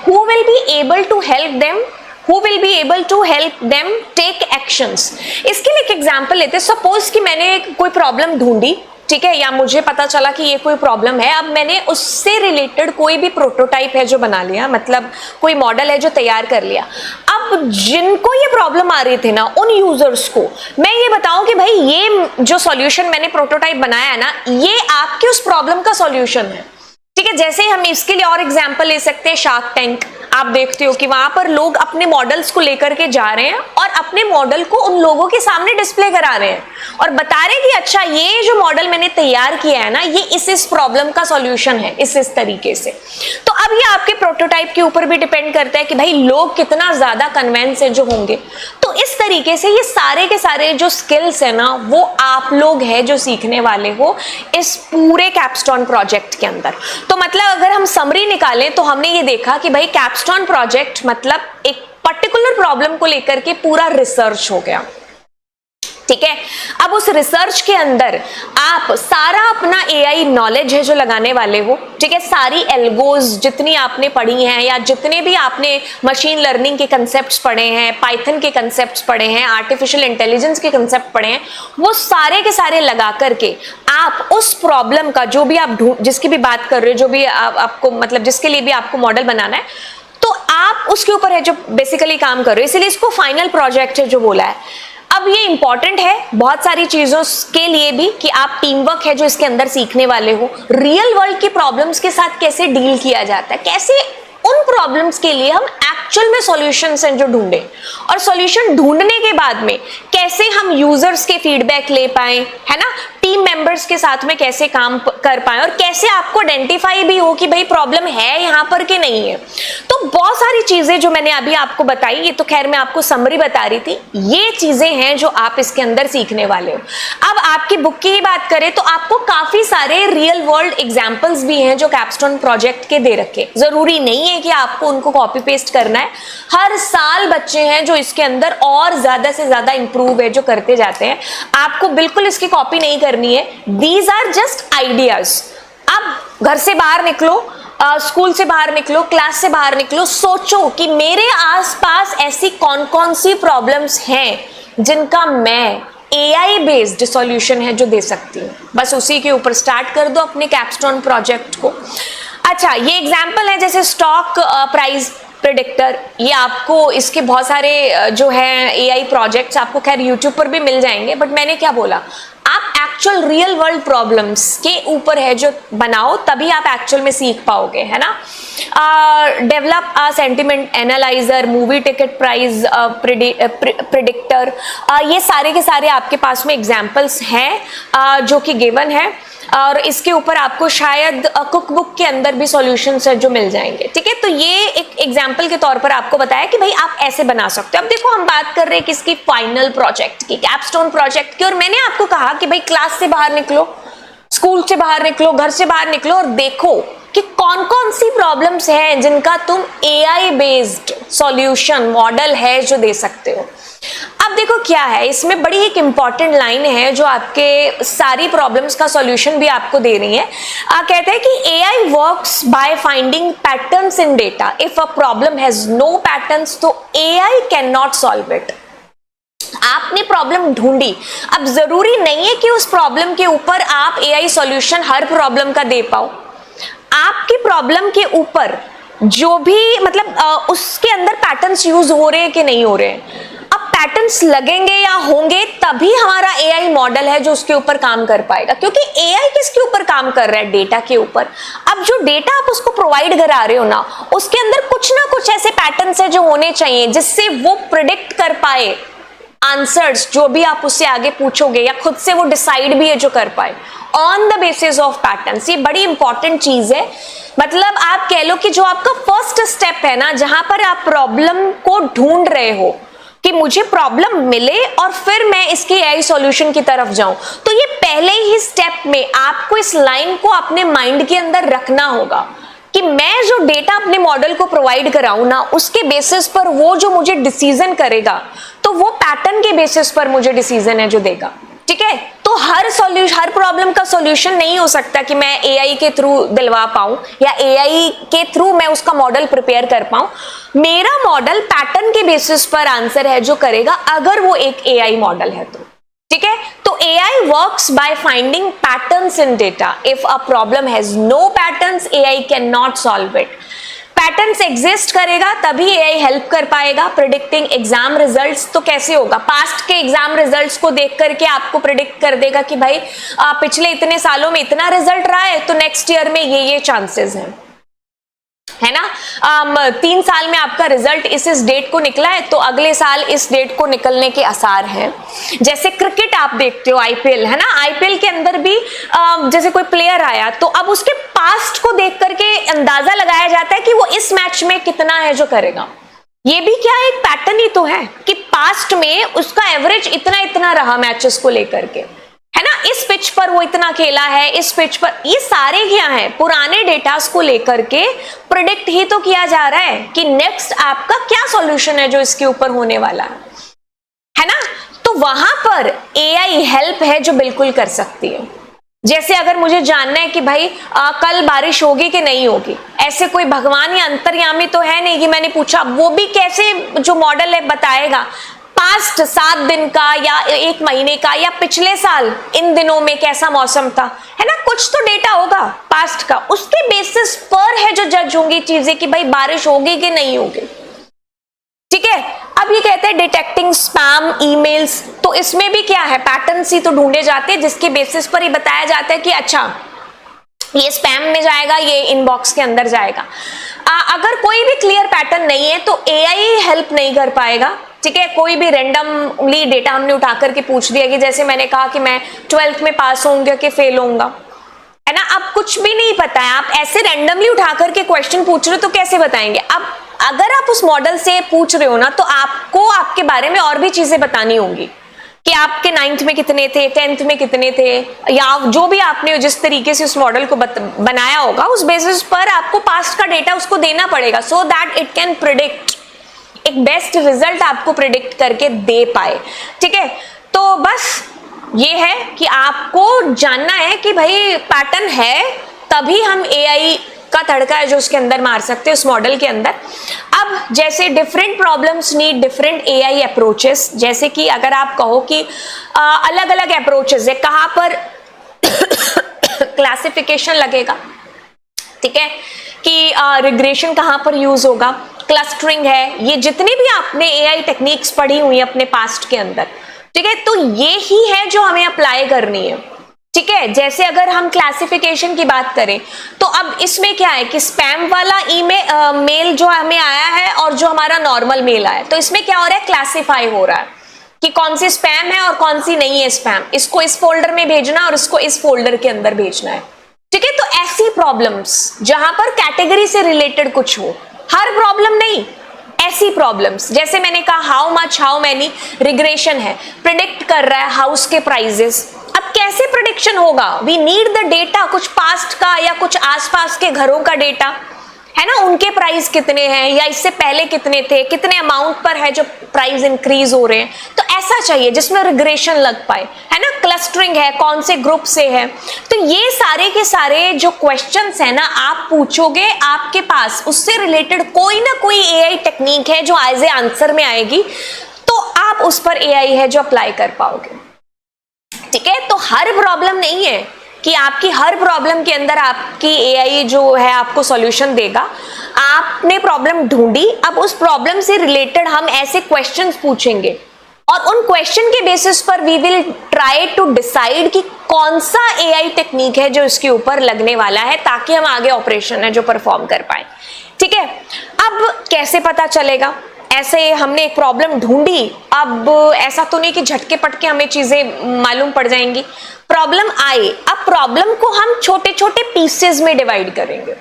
who will be able to help them, who will be able to help them take actions। इसके लिए एक एग्जांपल लेते हैं। सपोज कि मैंने कोई प्रॉब्लम ढूंढी, ठीक है, या मुझे पता चला कि ये कोई प्रॉब्लम है, अब मैंने उससे रिलेटेड कोई भी प्रोटोटाइप है जो बना लिया, मतलब कोई मॉडल है जो तैयार कर लिया। अब जिनको ये प्रॉब्लम आ रही थी ना, उन यूजर्स को मैं ये बताऊं कि भाई ये जो सॉल्यूशन मैंने प्रोटोटाइप बनाया है ना, ये आपकी उस प्रॉब्लम का सॉल्यूशन है, ठीक है। जैसे हम इसके लिए और एग्जांपल ले सकते हैं, शार्क टैंक। आप देखते हो कि वहां पर लोग अपने मॉडल्स को लेकर के जा रहे हैं और अपने मॉडल को उन लोगों के सामने डिस्प्ले करा रहे हैं और बता रहे हैं कि अच्छा ये जो मॉडल मैंने तैयार किया है ना, ये इस प्रॉब्लम का सॉल्यूशन है, इस तरीके से। तो अब ये आपके प्रोटोटाइप के ऊपर भी डिपेंड करता है कि भाई लोग कितना ज्यादा कन्वेंस है जो होंगे। तो इस तरीके से ये सारे के सारे जो स्किल्स है ना, वो आप लोग है जो सीखने वाले हो इस पूरे कैप्स्टोन प्रोजेक्ट के अंदर। तो मतलब अगर हम समरी निकालें तो हमने ये देखा कि भाई कैप्स्टोन प्रोजेक्ट मतलब एक पर्टिकुलर प्रॉब्लम को लेकर के पूरा रिसर्च हो गया, ठीक है। अब उस रिसर्च के अंदर आप सारा अपना एआई नॉलेज है जो लगाने वाले हो, ठीक है। सारी एल्गोज जितनी आपने पढ़ी हैं या जितने भी आपने मशीन लर्निंग के कंसेप्ट्स पढ़े हैं, पाइथन के कंसेप्ट्स पढ़े हैं, आर्टिफिशियल इंटेलिजेंस के कंसेप्ट पढ़े हैं, वो सारे के सारे लगा करके आप उस प्रॉब्लम का जो भी आप जिसकी भी बात कर रहे हो, जो भी आपको मतलब जिसके लिए भी आपको मॉडल बनाना है, तो आप उसके ऊपर है जो बेसिकली काम कर रहे हो। इसीलिए इसको फाइनल प्रोजेक्ट है जो बोला है। अब ये इंपॉर्टेंट है बहुत सारी चीजों के लिए भी कि आप टीम वर्क है जो इसके अंदर सीखने वाले हो, रियल वर्ल्ड की प्रॉब्लम्स के साथ कैसे डील किया जाता है, कैसे उन प्रॉब्लम्स के लिए हम एक्चुअल में सॉल्यूशंस हैं जो ढूंढें, और सॉल्यूशन ढूंढने के बाद में कैसे हम यूजर्स के फीडबैक ले पाए, है ना, टीम मेंबर्स के साथ में कैसे काम कर पाए, और कैसे आपको आइडेंटिफाई भी हो कि भाई प्रॉब्लम है यहाँ पर कि नहीं है। तो बहुत सारी चीजें जो मैंने अभी आपको बताई, ये तो खैर मैं आपको समरी बता रही थी, ये चीजें हैं जो आप इसके अंदर सीखने वाले हो। अब आपकी बुक की ही बात करें तो आपको काफी सारे रियल वर्ल्ड एग्जांपल्स भी हैं जो कैपस्टोन प्रोजेक्ट के दे रखे। जरूरी नहीं है कि आपको उनको कॉपी पेस्ट करना है, हर साल बच्चे हैं जो इसके अंदर और ज्यादा से ज्यादा इंप्रूव है जो करते जाते हैं। आपको बिल्कुल इसकी कॉपी नहीं करनी है, दीज आर जस्ट आइडियाज। अब घर से बाहर निकलो, स्कूल से बाहर निकलो, क्लास से बाहर निकलो, सोचो कि मेरे आसपास ऐसी कौन कौन सी प्रॉब्लम्स हैं जिनका मैं AI बेस्ड सॉल्यूशन है जो दे सकती हूँ। बस उसी के ऊपर स्टार्ट कर दो अपने कैपस्टोन प्रोजेक्ट को। अच्छा, ये एग्जाम्पल है जैसे स्टॉक प्राइस प्रेडिक्टर, ये आपको इसके बहुत सारे जो है AI प्रोजेक्ट्स आपको खैर यूट्यूब पर भी मिल जाएंगे, बट मैंने क्या बोला, आप एक्चुअल रियल वर्ल्ड प्रॉब्लम्स के ऊपर है जो बनाओ, तभी आप एक्चुअल में सीख पाओगे, है ना। Develop sentiment analyser, movie ticket price predictor, ये सारे के सारे आपके पास में एग्जाम्पल्स हैं जो कि गिवन है, और इसके ऊपर आपको शायद कुक बुक के अंदर भी सॉल्यूशंस है जो मिल जाएंगे, ठीक है। तो ये एक एग्जांपल के तौर पर आपको बताया कि भाई आप ऐसे बना सकते हो। अब देखो, हम बात कर रहे हैं किसकी, फाइनल प्रोजेक्ट की, कैपस्टोन प्रोजेक्ट की, और मैंने आपको कहा कि भाई क्लास से बाहर निकलो, स्कूल से बाहर निकलो, घर से बाहर निकलो, और देखो कि कौन कौन सी प्रॉब्लम्स हैं जिनका तुम AI बेस्ड सॉल्यूशन मॉडल है जो दे सकते हो। अब देखो क्या है, इसमें बड़ी एक इंपॉर्टेंट लाइन है जो आपके सारी प्रॉब्लम्स का सॉल्यूशन भी आपको दे रही है। कहते हैं कि AI works by finding patterns in data, if a problem has no patterns तो AI can not solve it. आपने प्रॉब्लम ढूंढी, अब जरूरी नहीं है कि उस प्रॉब्लम के ऊपर आप AI सॉल्यूशन हर प्रॉब्लम का दे पाओ। आपकी प्रॉब्लम के ऊपर जो भी मतलब उसके अंदर पैटर्न्स यूज हो रहे हैं कि नहीं हो रहे हैं, अब पैटर्न्स लगेंगे या होंगे तभी हमारा AI मॉडल है जो उसके ऊपर काम कर पाएगा, क्योंकि AI किसके ऊपर काम कर रहा है, डेटा के ऊपर। अब जो डेटा आप उसको प्रोवाइड करा रहे हो ना, उसके अंदर कुछ ना कुछ ऐसे पैटर्न्स है जो होने चाहिए जिससे वो प्रिडिक्ट कर पाए आंसर्स जो भी आप उससे आगे पूछोगे, या खुद से वो डिसाइड भी है जो कर पाए on the basis of patterns. ये बड़ी इंपॉर्टेंट चीज है। मतलब आप कह लो कि जो आपका फर्स्ट स्टेप है ना, जहां पर आप प्रॉब्लम को ढूंढ रहे हो कि मुझे प्रॉब्लम मिले और फिर मैं इसके AI सॉल्यूशन की तरफ जाऊं, तो ये पहले ही स्टेप में आपको इस लाइन को अपने माइंड के अंदर रखना होगा कि मैं जो डेटा अपने मॉडल को प्रोवाइड कराऊं ना, उसके बेसिस पर वो जो मुझे डिसीजन करेगा, तो वो पैटर्न के बेसिस पर मुझे डिसीजन है जो देगा, ठीक है। तो हर प्रॉब्लम का सॉल्यूशन नहीं हो सकता कि मैं AI के थ्रू दिलवा पाऊं या AI के थ्रू मैं उसका मॉडल प्रिपेयर कर पाऊं। मेरा मॉडल पैटर्न के बेसिस पर आंसर है जो करेगा, अगर वो एक AI मॉडल है तो, ठीक है। तो AI works by finding patterns in data, if a problem has no patterns AI can not solve it. Patterns exist करेगा तभी AI हेल्प कर पाएगा। प्रिडिक्टिंग एग्जाम रिजल्ट्स, तो कैसे होगा, पास्ट के एग्जाम रिजल्ट्स को देख करके आपको प्रिडिक्ट कर देगा कि भाई पिछले इतने सालों में इतना रिजल्ट रहा है तो नेक्स्ट ईयर में ये चांसेस हैं, है ना। 3 साल में आपका रिजल्ट इस डेट को निकला है तो अगले साल इस डेट को निकलने के आसार हैं। जैसे क्रिकेट आप देखते हो, IPL, है ना, IPL के अंदर भी जैसे कोई प्लेयर आया तो अब उसके पास्ट को देख करके अंदाजा लगाया जाता है कि वो इस मैच में कितना है जो करेगा। ये भी क्या एक पैटर्न ही तो है कि पास्ट में उसका एवरेज इतना रहा मैचेस को लेकर के, है ना, इस पिच पर वो इतना खेला है, इस पिच पर, ये सारे क्या है, पुराने डेटास को लेकर के प्रिडिक्ट ही तो किया जा रहा है कि नेक्स्ट आपका क्या सॉल्यूशन है जो इसके ऊपर होने वाला है ना। तो वहां पर AI हेल्प है जो बिल्कुल कर सकती है। जैसे अगर मुझे जानना है कि भाई कल बारिश होगी कि नहीं होगी, ऐसे कोई भगवान या अंतर्यामी तो है नहीं कि मैंने पूछा, वो भी कैसे जो मॉडल है बताएगा पास्ट 7 दिन का या 1 महीने का या पिछले साल इन दिनों में कैसा मौसम था, है ना, कुछ तो डेटा होगा पास्ट का, उसके बेसिस पर है जो जज होंगी चीजें कि भाई बारिश होगी कि नहीं होगी, ठीक है। अब ये कहते हैं डिटेक्टिंग स्पैम ईमेल्स, तो इसमें भी क्या है, पैटर्न्स ही तो ढूंढे जाते हैं जिसके बेसिस पर ही बताया जाता है कि अच्छा ये स्पैम में जाएगा, ये इनबॉक्स के अंदर जाएगा। अगर कोई भी क्लियर पैटर्न नहीं है तो एआई हेल्प नहीं कर पाएगा, ठीक है। कोई भी रैंडमली डेटा हमने उठा करके पूछ दिया कि जैसे मैंने कहा कि मैं 12th में पास होऊंगा कि फेल होऊंगा, है ना, अब कुछ भी नहीं पता है, आप ऐसे रैंडमली उठा करके क्वेश्चन पूछ रहे हो तो कैसे बताएंगे। अब अगर आप उस मॉडल से पूछ रहे हो ना, तो आपको आपके बारे में और भी चीजें बतानी होंगी कि आपके 9th में कितने थे, 10th में कितने थे, या जो भी आपने जिस तरीके से उस मॉडल को बनाया होगा उस बेसिस पर आपको पास्ट का डेटा उसको देना पड़ेगा, so that it can predict, एक बेस्ट रिजल्ट आपको प्रिडिक्ट करके दे पाए, ठीक है। तो बस ये है कि आपको जानना है कि भाई पैटर्न है तभी हम एआई का तड़का है जो उसके अंदर मार सकते हैं उस मॉडल के अंदर। अब जैसे different problems need different AI approaches, जैसे कि अगर आप कहो कि अलग अलग अप्रोचेस है, कहां पर क्लासिफिकेशन लगेगा, ठीक है, कि रिग्रेशन कहां पर यूज होगा, क्लस्टरिंग है, ये जितनी भी आपने एआई टेक्निक्स पढ़ी हुई है अपने पास्ट के अंदर, ठीक है, तो ये ही है जो हमें अप्लाई करनी है, ठीक है। जैसे अगर हम क्लासिफिकेशन की बात करें तो अब इसमें क्या है कि स्पैम वाला मेल जो हमें आया है और जो हमारा नॉर्मल मेल आया है, तो इसमें क्या हो रहा है, क्लासिफाई हो रहा है कि कौन सी स्पैम है और कौन सी नहीं है स्पैम, इसको इस फोल्डर में भेजना और इसको इस फोल्डर के अंदर भेजना है, ठीक है। तो ऐसी प्रॉब्लम्स जहां पर कैटेगरी से रिलेटेड कुछ हो, हर प्रॉब्लम नहीं, ऐसी प्रॉब्लम्स, जैसे मैंने कहा how much how many regression है, प्रिडिक्ट कर रहा है हाउस के प्राइजेस। अब कैसे प्रिडिक्शन होगा, वी नीड द डेटा, कुछ पास्ट का या कुछ आसपास के घरों का डेटा, है ना, उनके प्राइस कितने हैं या इससे पहले कितने थे, कितने अमाउंट पर है जो प्राइस इंक्रीज हो रहे हैं, तो ऐसा चाहिए जिसमें रिग्रेशन लग पाए, है ना, क्लस्टरिंग है, कौन से ग्रुप से है। तो ये सारे के सारे जो क्वेश्चंस है ना आप पूछोगे, आपके पास उससे रिलेटेड कोई ना कोई एआई टेक्निक है जो एज ए आंसर में आएगी, तो आप उस पर एआई है जो अप्लाई कर पाओगे, ठीक है। तो हर प्रॉब्लम नहीं है कि आपकी हर प्रॉब्लम के अंदर आपकी एआई जो है आपको सॉल्यूशन देगा। आपने प्रॉब्लम ढूंढी, अब उस प्रॉब्लम से रिलेटेड हम ऐसे क्वेश्चंस पूछेंगे और उन क्वेश्चन के बेसिस पर we will try to decide कि कौन सा एआई टेक्निक है जो इसके ऊपर लगने वाला है, ताकि हम आगे ऑपरेशन है जो परफॉर्म कर पाए, ठीक है। अब कैसे पता चलेगा, ऐसे हमने एक प्रॉब्लम ढूंढी, अब ऐसा तो नहीं कि झटके पटके हमें चीजें मालूम पड़ जाएंगी, प्रॉब्लम आई, अब प्रॉब्लम को हम छोटे छोटे पीसेस में डिवाइड करेंगे,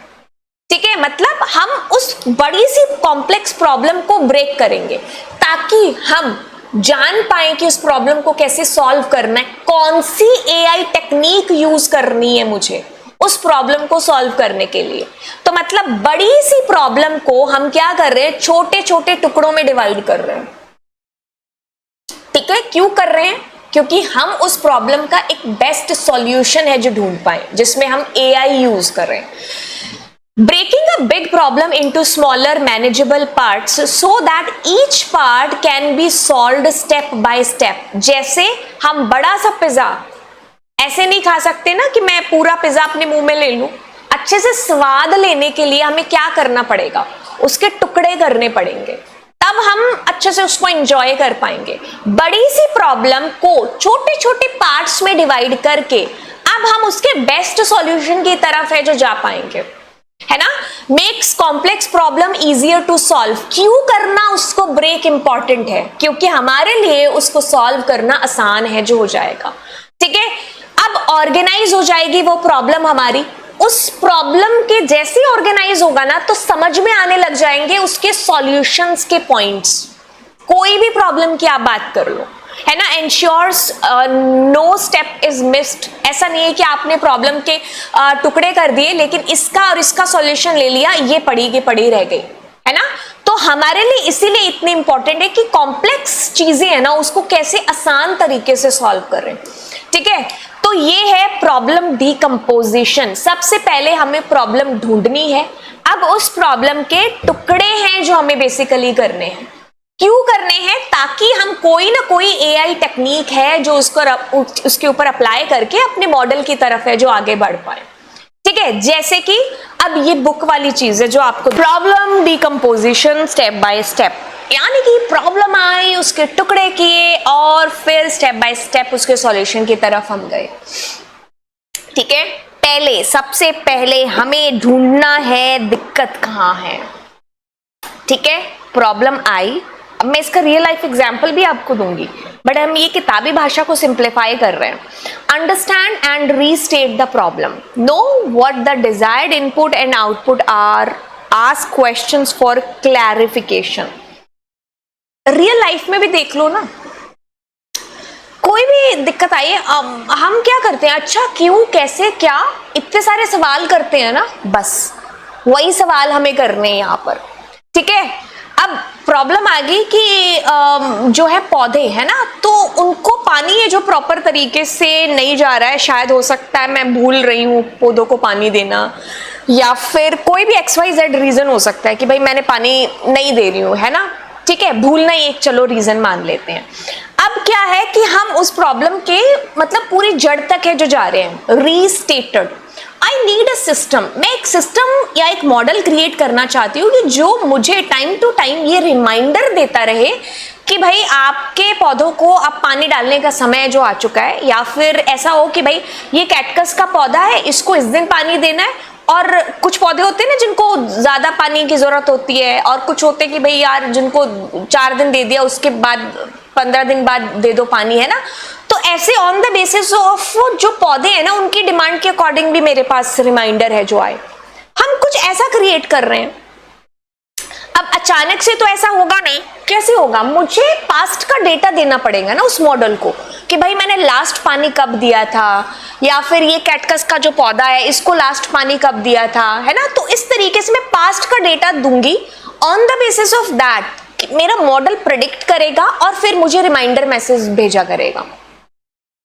ठीक है, मतलब हम उस बड़ी सी कॉम्प्लेक्स प्रॉब्लम को ब्रेक करेंगे ताकि हम जान पाए कि उस प्रॉब्लम को कैसे सॉल्व करना है, कौन सी एआई टेक्निक यूज करनी है मुझे उस प्रॉब्लम को सॉल्व करने के लिए। तो मतलब बड़ी सी प्रॉब्लम को हम क्या कर रहे हैं, छोटे छोटे टुकड़ों में डिवाइड कर रहे हैं, ठीक है। क्यों कर रहे हैं, क्योंकि हम उस प्रॉब्लम का एक बेस्ट सॉल्यूशन है जो ढूंढ पाए, जिसमें हम एआई यूज कर रहे हैं। Breaking a big problem into smaller manageable parts so that each part can be solved step by step। जैसे हम बड़ा सा पिज्जा ऐसे नहीं खा सकते ना कि मैं पूरा पिज्जा अपने मुंह में ले लूं, अच्छे से स्वाद लेने के लिए हमें क्या करना पड़ेगा, उसके टुकड़े करने पड़ेंगे, तब हम अच्छे से उसको एंजॉय कर पाएंगे। बड़ी सी प्रॉब्लम को छोटे छोटे पार्ट्स में डिवाइड करके अब हम उसके बेस्ट सॉल्यूशन की तरफ है जो जा पाएंगे, है ना। Makes complex problem easier to solve. क्यों करना उसको ब्रेक इंपॉर्टेंट है, क्योंकि हमारे लिए उसको सॉल्व करना आसान है जो हो जाएगा, ठीक है। अब ऑर्गेनाइज हो जाएगी वो प्रॉब्लम हमारी, उस प्रॉब्लम के जैसे ऑर्गेनाइज होगा ना तो समझ में आने लग जाएंगे उसके सॉल्यूशंस के पॉइंट्स। कोई भी प्रॉब्लम की आप बात कर लो, है ना, ensures no step is missed. ऐसा नहीं है कि आपने प्रॉब्लम के टुकड़े कर दिए लेकिन इसका और इसका सॉल्यूशन ले लिया, ये पड़ी की पड़ी रह गई, है ना। तो हमारे लिए इसीलिए इतनी इंपॉर्टेंट है कि कॉम्प्लेक्स चीजें है ना उसको कैसे आसान तरीके से सॉल्व करें, ठीक है। तो ये है प्रॉब्लम डीकंपोजिशन। सबसे पहले हमें प्रॉब्लम ढूंढनी है, अब उस प्रॉब्लम के टुकड़े हैं जो हमें बेसिकली करने हैं। क्यों करने हैं, ताकि हम कोई ना कोई एआई टेक्निक है जो उसके ऊपर अप्लाई करके अपने मॉडल की तरफ है जो आगे बढ़ पाए, ठीक है। जैसे कि अब ये बुक वाली चीज है जो आपको problem decomposition step by step, यानी कि प्रॉब्लम आई, उसके टुकड़े किए और फिर स्टेप बाय स्टेप उसके सॉल्यूशन की तरफ हम गए। ठीक है, पहले सबसे पहले हमें ढूंढना है दिक्कत कहाँ है। ठीक है, प्रॉब्लम आई, अब मैं इसका रियल लाइफ एग्जाम्पल भी आपको दूंगी, बट हम ये किताबी भाषा को सिंप्लीफाई कर रहे हैं। Understand and restate the problem, know what the desired input and output are, ask questions for clarification. Real life में भी देख लो ना, कोई भी दिक्कत आई है, हम क्या करते हैं, अच्छा क्यों, कैसे, क्या, इतने सारे सवाल करते हैं ना, बस वही सवाल हमें करने हैं यहाँ पर। ठीक है, अब प्रॉब्लम आ गई कि जो है पौधे है ना, तो उनको पानी है जो प्रॉपर तरीके से नहीं जा रहा है, शायद हो सकता है मैं भूल रही हूँ पौधों को पानी देना, या फिर कोई भी XYZ रीजन हो सकता है कि भाई मैंने पानी नहीं दे रही हूँ, है ना। ठीक है, भूलना ही एक चलो रीजन मान लेते हैं। अब क्या है कि हम उस प्रॉब्लम के मतलब पूरी जड़ तक है जो जा रहे हैं, restated. I need a system, मैं एक सिस्टम या एक मॉडल क्रिएट करना चाहती हूँ कि जो मुझे टाइम टू टाइम ये रिमाइंडर देता रहे कि भाई आपके पौधों को अब पानी डालने का समय जो आ चुका है, या फिर ऐसा हो कि भाई ये कैक्टस का पौधा है, इसको इस दिन पानी देना है। और कुछ पौधे होते हैं ना जिनको ज्यादा पानी की जरूरत होती है, और कुछ होते हैं कि भाई यार जिनको 4 दिन दे दिया उसके बाद 15 दिन बाद दे दो पानी, है ना। तो ऐसे ऑन द बेसिस ऑफ जो पौधे हैं ना उनकी डिमांड के अकॉर्डिंग भी मेरे पास रिमाइंडर है जो आए। हम कुछ ऐसा क्रिएट कर रहे हैं। अब अचानक से तो ऐसा होगा नहीं, कैसे होगा, मुझे पास्ट का डेटा देना पड़ेगा ना उस मॉडल को कि भाई मैंने लास्ट पानी कब दिया था, या फिर ये कैक्टस का जो पौधा है इसको लास्ट पानी कब दिया था, है ना। तो इस तरीके से मैं पास्ट का डेटा दूंगी, on the basis of that मेरा मॉडल प्रेडिक्ट करेगा और फिर मुझे रिमाइंडर मैसेज भेजा करेगा,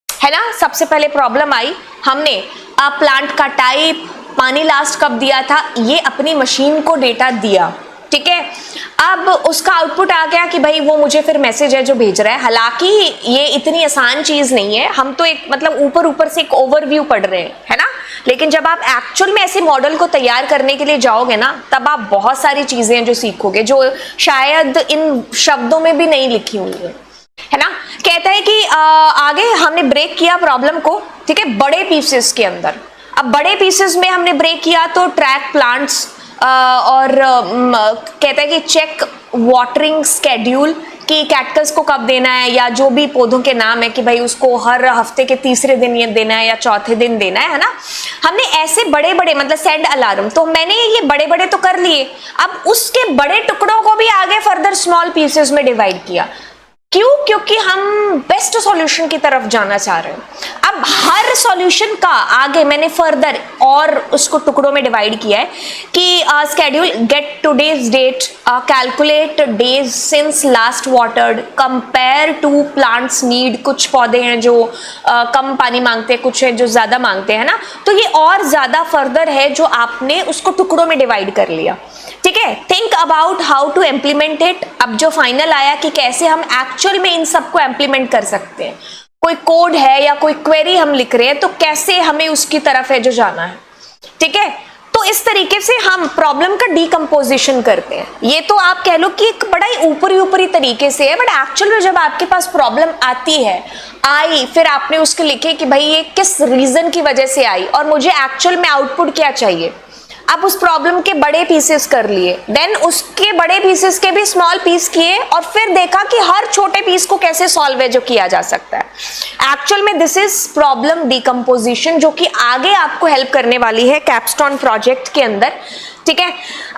है ना। सबसे पहले प्रॉब्लम आई, हमने प्लांट का टाइप, पानी लास्ट कब दिया था, ये अपनी मशीन को डेटा दिया। ठीक है, अब उसका आउटपुट आ गया कि भाई वो मुझे फिर मैसेज है जो भेज रहा है। हालांकि ये इतनी आसान चीज नहीं है, हम तो एक मतलब ऊपर ऊपर से एक ओवरव्यू पढ़ रहे हैं, है ना। लेकिन जब आप एक्चुअल में ऐसे मॉडल को तैयार करने के लिए जाओगे ना, तब आप बहुत सारी चीजें हैं जो सीखोगे जो शायद इन शब्दों में भी नहीं लिखी हुई है ना। कहता है कि आगे हमने ब्रेक किया प्रॉब्लम को, ठीक है, बड़े पीसेस के अंदर। अब बड़े पीसेस में हमने ब्रेक किया तो ट्रैक प्लांट्स, और कहता है कि चेक वाटरिंग स्केड्यूल कि कैक्टस को कब देना है, या जो भी पौधों के नाम है कि भाई उसको हर हफ्ते के तीसरे दिन ये देना है या चौथे दिन देना है ना। हमने ऐसे बड़े बड़े मतलब सेंड अलार्म, तो मैंने ये बड़े बड़े तो कर लिए, अब उसके बड़े टुकड़ों को भी आगे फर्दर स्मॉल पीसेस में डिवाइड किया। क्यों? क्योंकि हम बेस्ट सॉल्यूशन की तरफ जाना चाह रहे हैं। अब हर सॉल्यूशन का आगे मैंने फर्दर और उसको टुकड़ों में डिवाइड किया है कि schedule, get today's date, calculate days since last watered, compare to plants need. कुछ पौधे हैं जो कम पानी मांगते हैं, कुछ है जो ज्यादा मांगते हैं ना, तो ये और ज्यादा फर्दर है जो आपने उसको टुकड़ों में डिवाइड कर लिया। ठीक है, think about how to implement it. अब जो फाइनल आया कि कैसे हम एक्चुअल में इन सबको इम्प्लीमेंट कर सकते हैं। कोई कोड है या कोई क्वेरी हम लिख रहे हैं तो कैसे हमें उसकी तरफ है जो जाना है। ठीक है, तो इस तरीके से हम प्रॉब्लम का डीकंपोजिशन करते हैं। ये तो आप कह लो कि एक बड़ा ही ऊपरी तरीके से है, बट एक्चुअल में जब आपके पास प्रॉब्लम आती है, आई, फिर आपने उसके लिखे कि भाई ये किस रीजन की वजह से आई और मुझे एक्चुअल में आउटपुट क्या चाहिए। अब उस प्रॉब्लम के बड़े पीसेस कर लिए, देन उसके बड़े पीसेस के भी स्मॉल पीस किए, और फिर देखा कि हर छोटे पीस को कैसे सॉल्व है जो किया जा सकता है। एक्चुअल में दिस इज प्रॉब्लम डीकंपोजिशन, जो कि आगे आपको हेल्प करने वाली है कैपस्टोन प्रोजेक्ट के अंदर। ठीक है,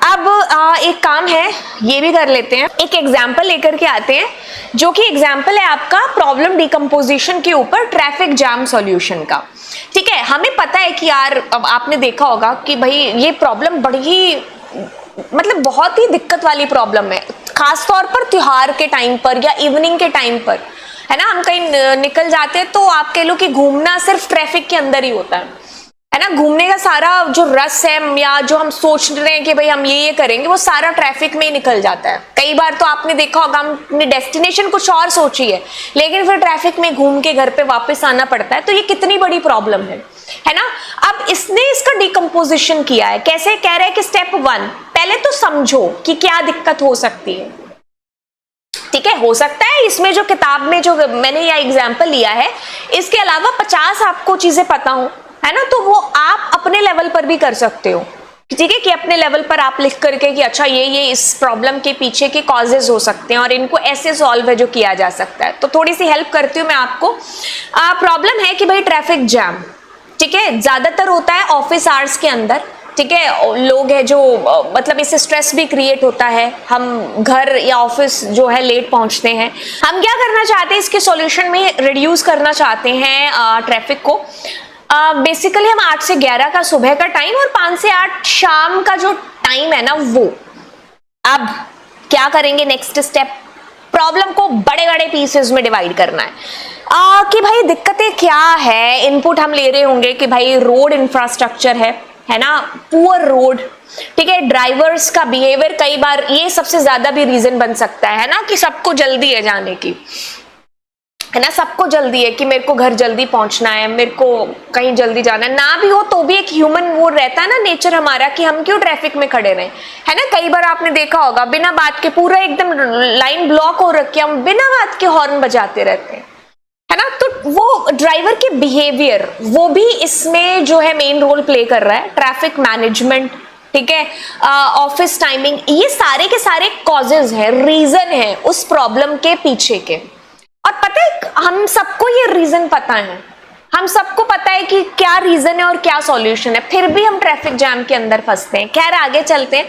अब एक काम है, ये भी कर लेते हैं, एक एग्जाम्पल लेकर के आते हैं, जो कि एग्जाम्पल है आपका प्रॉब्लम डीकंपोजिशन के ऊपर ट्रैफिक जाम सॉल्यूशन का। ठीक है, हमें पता है कि यार, अब आपने देखा होगा कि भाई ये प्रॉब्लम बड़ी ही मतलब बहुत ही दिक्कत वाली प्रॉब्लम है, खासतौर पर त्योहार के टाइम पर या इवनिंग के टाइम पर, है ना। हम कहीं निकल जाते हैं तो आप कह लो कि घूमना सिर्फ ट्रैफिक के अंदर ही होता है ना। घूमने का सारा जो रस है या जो हम सोच रहे हैं कि भाई हम ये करेंगे, वो सारा ट्रैफिक में ही निकल जाता है। कई बार तो आपने देखा होगा हमने डेस्टिनेशन कुछ और सोची है, लेकिन फिर ट्रैफिक में घूम के घर पे वापस आना पड़ता है। तो ये कितनी बड़ी प्रॉब्लम है ना। अब इसने इसका डिकम्पोजिशन किया है, कैसे? कह रहे हैं कि स्टेप 1, पहले तो समझो कि क्या दिक्कत हो सकती है। ठीक है, हो सकता है इसमें जो किताब में जो मैंने यह एग्जाम्पल लिया है इसके अलावा 50 आपको चीजें पता हो, है ना, तो वो आप अपने लेवल पर भी कर सकते हो। ठीक है, कि अपने लेवल पर आप लिख करके कि अच्छा ये इस प्रॉब्लम के पीछे के कॉजेज हो सकते हैं और इनको ऐसे सॉल्व है जो किया जा सकता है। तो थोड़ी सी हेल्प करती हूँ मैं आपको। प्रॉब्लम है कि भाई ट्रैफिक जैम, ठीक है, ज्यादातर होता है ऑफिस आवर्स के अंदर। ठीक है, लोग हैं जो मतलब इससे स्ट्रेस भी क्रिएट होता है, हम घर या ऑफिस जो है लेट पहुंचते हैं। हम क्या करना चाहते हैं, इसके सॉल्यूशन में रिड्यूस करना चाहते हैं ट्रैफिक को। बेसिकली हम 8 से 11 का सुबह का टाइम और 5 से 8 शाम का जो टाइम है ना वो। अब क्या करेंगे, नेक्स्ट स्टेप, प्रॉब्लम को बड़े बड़े पीसेस में डिवाइड करना है। कि भाई दिक्कतें क्या है। इनपुट हम ले रहे होंगे कि भाई रोड इंफ्रास्ट्रक्चर है ना, पुअर रोड, ठीक है, ड्राइवर्स का बिहेवियर, कई बार ये सबसे ज्यादा भी रीजन बन सकता है ना, कि सबको जल्दी है जाने की, है ना, सबको जल्दी है कि मेरे को घर जल्दी पहुंचना है, मेरे को कहीं जल्दी जाना है, ना भी हो तो भी एक ह्यूमन वो रहता है ना, नेचर हमारा, कि हम क्यों ट्रैफिक में खड़े रहें, है ना। कई बार आपने देखा होगा बिना बात के पूरा एकदम लाइन ब्लॉक हो रखी है, हम बिना बात के हॉर्न बजाते रहते हैं, है ना। तो वो ड्राइवर के बिहेवियर वो भी इसमें जो है मेन रोल प्ले कर रहा है। ट्रैफिक मैनेजमेंट, ठीक है, ऑफिस टाइमिंग, ये सारे के सारे कॉजेज हैं, रीजन है उस प्रॉब्लम के पीछे के। और पता है हम सबको ये रीजन पता है, हम सबको पता है कि क्या रीजन है और क्या सॉल्यूशन है, फिर भी हम ट्रैफिक जैम के अंदर फंसते हैं। खैर आगे चलते हैं।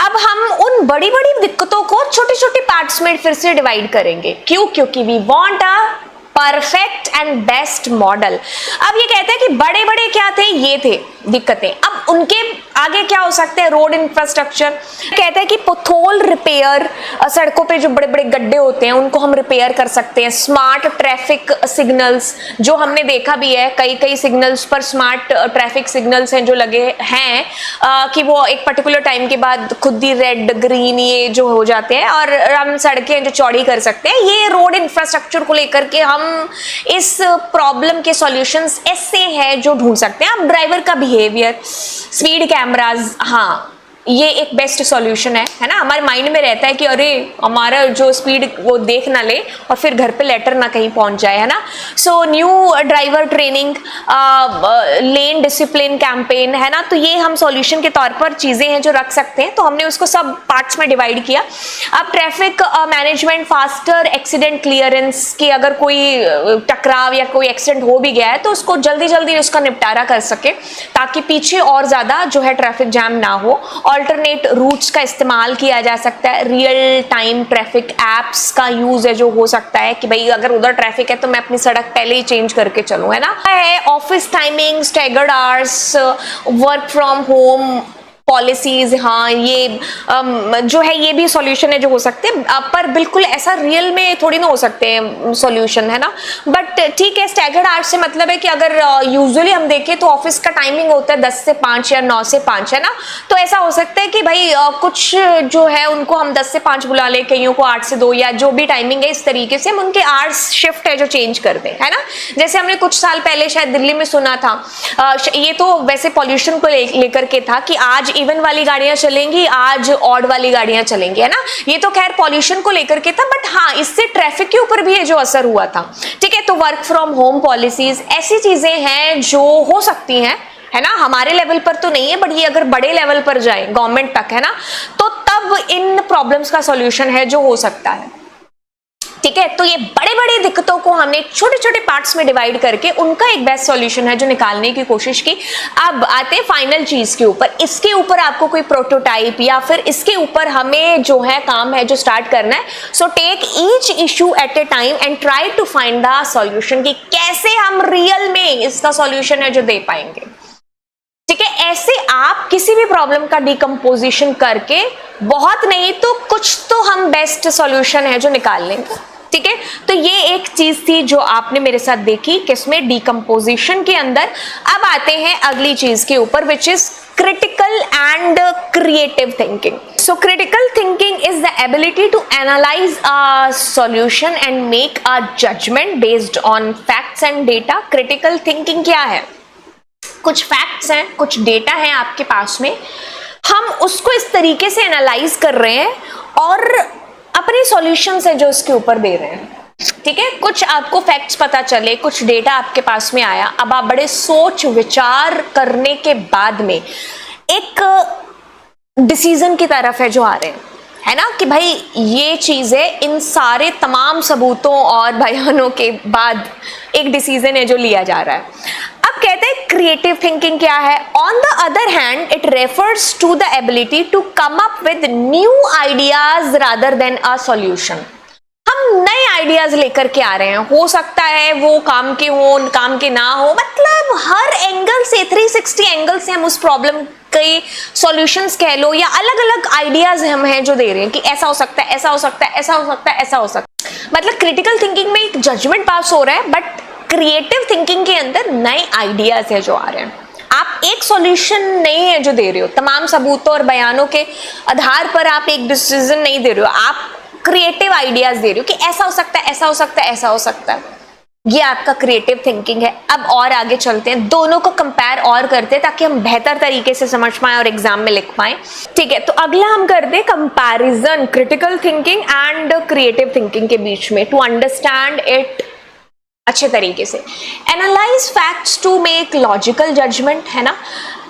अब हम उन बड़ी बड़ी दिक्कतों को छोटे छोटे पार्ट्स में फिर से डिवाइड करेंगे। क्यों? क्योंकि we want a perfect and best model. अब ये कहते हैं कि बड़े बड़े क्या थे, ये थे दिक्कतें। अब उनके आगे क्या हो सकते हैं, रोड इंफ्रास्ट्रक्चर, कहते हैं कि पोथोल रिपेयर, सड़कों पे जो बड़े बड़े गड्ढे होते हैं उनको हम रिपेयर कर सकते हैं। स्मार्ट ट्रैफिक सिग्नल्स, जो हमने देखा भी है, कई कई सिग्नल्स पर स्मार्ट ट्रैफिक सिग्नल्स हैं जो लगे हैं कि वो एक पर्टिकुलर टाइम के बाद खुद ही रेड ग्रीन ये जो हो जाते हैं और हम सड़कें जो चौड़ी कर सकते हैं। ये रोड इंफ्रास्ट्रक्चर को लेकर के हम इस प्रॉब्लम के सॉल्यूशंस ऐसे हैं जो ढूंढ सकते हैं। अब ड्राइवर का बिहेवियर, स्पीड कैमरास, हाँ ये एक बेस्ट सॉल्यूशन है ना। हमारे माइंड में रहता है कि अरे हमारा जो स्पीड वो देख ना ले और फिर घर पे लेटर ना कहीं पहुंच जाए, है ना। सो न्यू ड्राइवर ट्रेनिंग, लेन डिसिप्लिन कैंपेन, है ना। तो ये हम सॉल्यूशन के तौर पर चीजें हैं जो रख सकते हैं। तो हमने उसको सब पार्ट्स में डिवाइड किया। अब traffic management, faster accident clearance, की अगर कोई टकराव या कोई एक्सीडेंट हो भी गया है तो उसको जल्दी जल्दी उसका निपटारा कर सके ताकि पीछे और ज्यादा जो है ट्रैफिक जैम ना हो। ऑल्टरनेट रूट्स का इस्तेमाल किया जा सकता है। रियल टाइम ट्रैफिक एप्स का यूज है जो हो सकता है कि भाई अगर उधर ट्रैफिक है तो मैं अपनी सड़क पहले ही चेंज करके चलूं, है ना। Office timing, staggered hours, work from home policies, हाँ ये जो है ये भी सॉल्यूशन है जो हो सकते हैं, पर बिल्कुल ऐसा रियल में थोड़ी ना हो सकते हैं सॉल्यूशन, है ना। बट ठीक है, स्टैगर्ड आवर्स से मतलब है कि अगर यूजुअली हम देखें तो ऑफिस का टाइमिंग होता है 10 से 5 या 9 से 5, है ना। तो ऐसा हो सकता है कि भाई कुछ जो है उनको हम 10 से 5 बुला ले, कईयों को 8 से 2 या जो भी टाइमिंग है, इस तरीके से हम उनके आवर्स शिफ्ट है जो चेंज कर दें, है ना। जैसे हमने कुछ साल पहले शायद दिल्ली में सुना था, ये तो वैसे पॉल्यूशन को लेकर के था कि आज इवन वाली गाड़ियां चलेंगी, आज ऑड वाली गाड़ियां चलेंगी, है ना। ये तो खैर पॉल्यूशन को लेकर के था, बट हाँ इससे ट्रैफिक के ऊपर भी ये जो असर हुआ था, ठीक है। तो वर्क फ्रॉम होम पॉलिसीज, ऐसी चीजें हैं जो हो सकती हैं, है ना। हमारे लेवल पर तो नहीं है, बट ये अगर बड़े लेवल पर जाए गवर्नमेंट तक, है ना, तो तब इन प्रॉब्लम्स का सॉल्यूशन है जो हो सकता है, ठीक है। तो ये बड़े बड़े दिक्कतों को हमने छोटे छोटे पार्ट्स में डिवाइड करके उनका एक बेस्ट सॉल्यूशन है जो निकालने की कोशिश की। अब आते हैं फाइनल चीज के ऊपर। इसके ऊपर आपको कोई प्रोटोटाइप या फिर इसके ऊपर हमें जो है काम है जो स्टार्ट करना है। So take each issue at a time and try to find the solution, कि कैसे हम रियल में इसका सॉल्यूशन है जो दे पाएंगे, ठीक है। ऐसे आप किसी भी प्रॉब्लम का डिकम्पोजिशन करके, बहुत नहीं तो कुछ तो हम बेस्ट सॉल्यूशन है जो निकाल लेंगे, ठीक है। तो ये एक चीज थी जो आपने मेरे साथ देखी किसमें, डिकम्पोजिशन के अंदर। अब आते हैं अगली चीज के ऊपर, which is critical and creative thinking. So critical thinking is the ability to analyze a solution and make a judgment based on facts and data. Critical thinking क्या है? कुछ फैक्ट्स हैं, कुछ डेटा है आपके पास में, हम उसको इस तरीके से एनालाइज कर रहे हैं और अपने सॉल्यूशंस है जो उसके ऊपर दे रहे हैं। ठीक है, कुछ आपको फैक्ट्स पता चले, कुछ डेटा आपके पास में आया, अब आप बड़े सोच विचार करने के बाद में एक डिसीजन की तरफ है जो आ रहे हैं, है ना, कि भाई ये चीज है, इन सारे तमाम सबूतों और बयानों के बाद एक डिसीजन है जो लिया जा रहा है। अब कहते हैं क्रिएटिव थिंकिंग क्या है? On the other hand it refers to the ability to come up with new ideas rather than a solution. हम नए आइडियाज लेकर के आ रहे हैं, हो सकता है वो काम के हो, काम के ना हो, मतलब हर एंगल से 360 एंगल से हम उस प्रॉब्लम के सॉल्यूशंस कह लो या अलग अलग आइडियाज हम हैं जो दे रहे हैं कि ऐसा हो सकता है, ऐसा हो सकता है, ऐसा हो सकता है, ऐसा हो सकता है। मतलब क्रिटिकल थिंकिंग में एक जजमेंट पास हो रहा है, बट क्रिएटिव थिंकिंग के अंदर नए आइडियाज है जो आ रहे हैं। आप एक सॉल्यूशन नहीं है जो दे रहे हो, तमाम सबूतों और बयानों के आधार पर आप एक डिसीजन नहीं दे रहे हो, आप क्रिएटिव आइडियाज दे रहे हो कि ऐसा हो सकता है, ऐसा हो सकता है, ऐसा हो सकता है। ये आपका क्रिएटिव थिंकिंग है। अब और आगे चलते हैं, दोनों को कंपेयर और करते हैं ताकि हम बेहतर तरीके से समझ पाएं और एग्जाम में लिख पाएं। ठीक है, तो अगला हम करते हैं comparison critical thinking and creative thinking के बीच में, टू अंडरस्टैंड इट अच्छे तरीके से। Analyse facts to make logical judgement, है ना,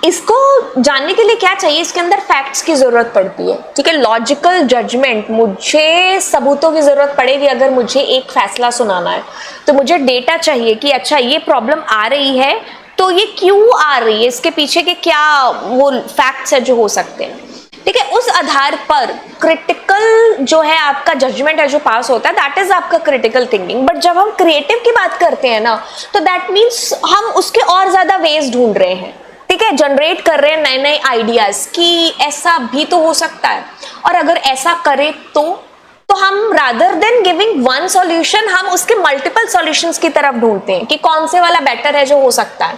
इसको जानने के लिए क्या चाहिए, इसके अंदर फैक्ट्स की जरूरत पड़ती है। ठीक है, लॉजिकल जजमेंट, मुझे सबूतों की जरूरत पड़ेगी अगर मुझे एक फैसला सुनाना है, तो मुझे डेटा चाहिए कि अच्छा ये प्रॉब्लम आ रही है तो ये क्यों आ रही है, इसके पीछे के क्या वो फैक्ट्स है जो हो सकते हैं। ठीक है, उस आधार पर क्रिटिकल जो है आपका जजमेंट है जो पास होता है, दैट इज आपका क्रिटिकल थिंकिंग। बट जब हम क्रिएटिव की बात करते हैं ना, तो दैट मीन्स हम उसके और ज्यादा वेज ढूंढ रहे हैं। ठीक है, जनरेट कर रहे हैं नए नए आइडियाज कि ऐसा भी तो हो सकता है, और अगर ऐसा करे तो हम rather than giving one solution, हम उसके मल्टीपल सॉल्यूशंस की तरफ ढूंढते हैं कि कौन से वाला बेटर है जो हो सकता है।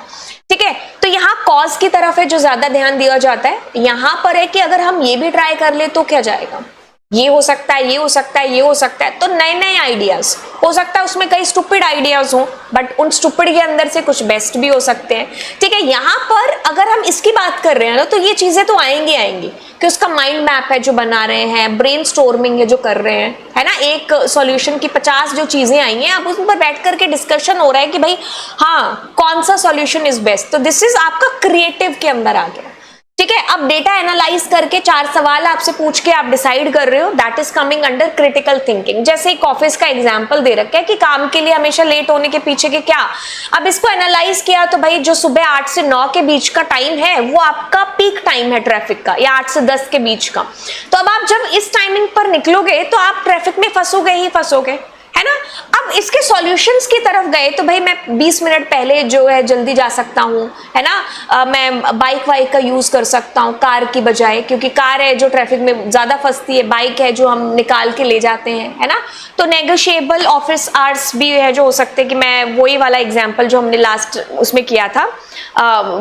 ठीक है, तो यहाँ कॉज की तरफ है जो ज्यादा ध्यान दिया जाता है। यहाँ पर है कि अगर हम ये भी ट्राई कर ले तो क्या जाएगा, ये हो सकता है, ये हो सकता है, ये हो सकता है, तो नए नए आइडियाज हो सकता है। उसमें कई स्टूपिड आइडियाज हो, बट उन स्टूपिड के अंदर से कुछ बेस्ट भी हो सकते हैं। ठीक है, यहाँ पर अगर हम इसकी बात कर रहे हैं ना, तो ये चीजें तो आएंगी आएंगी कि उसका माइंड मैप है जो बना रहे हैं, ब्रेन स्टॉर्मिंग है जो कर रहे हैं, है ना, एक सॉल्यूशन की 50 जो चीजें आई हैं, अब उस पर बैठ करके डिस्कशन हो रहा है कि भाई हाँ कौन सा सॉल्यूशन इज बेस्ट। तो दिस इज आपका क्रिएटिव के अंदर आ गया। ठीक है, अब डेटा एनालाइज करके 4 सवाल आपसे पूछ के आप डिसाइड कर रहे हो, that is coming under critical thinking. जैसे एक ऑफिस का एग्जांपल दे रखा है कि काम के लिए हमेशा लेट होने के पीछे के क्या, अब इसको एनालाइज किया तो भाई जो सुबह 8 से 9 के बीच का टाइम है वो आपका पीक टाइम है ट्रैफिक का, या 8 से 10 के बीच का। तो अब आप जब इस टाइमिंग पर निकलोगे तो आप ट्रैफिक में फंसोगे ही फंसोगे, है ना। अब इसके सॉल्यूशंस की तरफ गए तो भाई मैं 20 मिनट पहले जो है जल्दी जा सकता हूँ, है ना, मैं बाइक वाइक का यूज कर सकता हूँ कार की बजाय, क्योंकि कार है जो ट्रैफिक में ज्यादा फंसती है, बाइक है जो हम निकाल के ले जाते हैं, है ना। तो नेगोशिएबल ऑफिस आवर्स भी है जो हो सकते हैं कि मैं वही वाला एग्जाम्पल जो हमने लास्ट उसमें किया था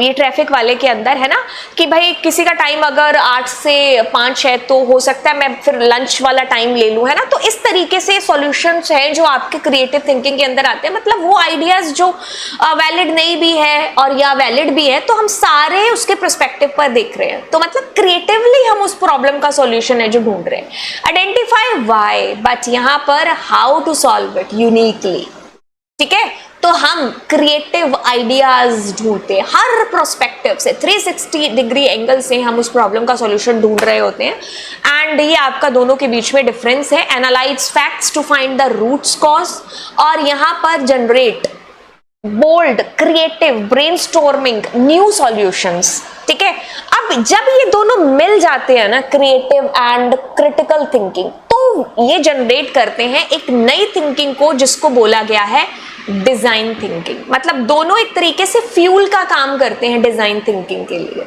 ये ट्रैफिक वाले के अंदर, है ना, कि भाई किसी का टाइम अगर 8 से 5 है तो हो सकता है मैं फिर लंच वाला टाइम ले लूं, है ना। तो इस तरीके से सॉल्यूशंस हैं जो आपके क्रिएटिव थिंकिंग के अंदर आते हैं, मतलब वो आइडियाज जो वैलिड नहीं भी है और या वैलिड भी है, तो हम सारे उसके पर्सपेक्टिव पर देख रहे हैं। तो मतलब क्रिएटिवली हम उस प्रॉब्लम का सॉल्यूशन है जो ढूंढ रहे हैं। आइडेंटिफाई व्हाई, बट यहाँ पर how to solve it uniquely. ठीक है, तो हम क्रिएटिव आइडियाज ढूंढते हैं हर प्रोस्पेक्टिव से, 360 डिग्री एंगल से हम उस प्रॉब्लम का सॉल्यूशन ढूंढ रहे होते हैं। एंड ये आपका दोनों के बीच में डिफरेंस है। Analyse facts to find the roots cause, और यहाँ पर generate bold creative brainstorming new solutions. ठीक है, अब जब ये दोनों मिल जाते हैं ना, क्रिएटिव एंड क्रिटिकल थिंकिंग, तो ये जनरेट करते हैं एक नई थिंकिंग को जिसको बोला गया है डिजाइन थिंकिंग। मतलब दोनों एक तरीके से फ्यूल का काम करते हैं डिजाइन थिंकिंग के लिए।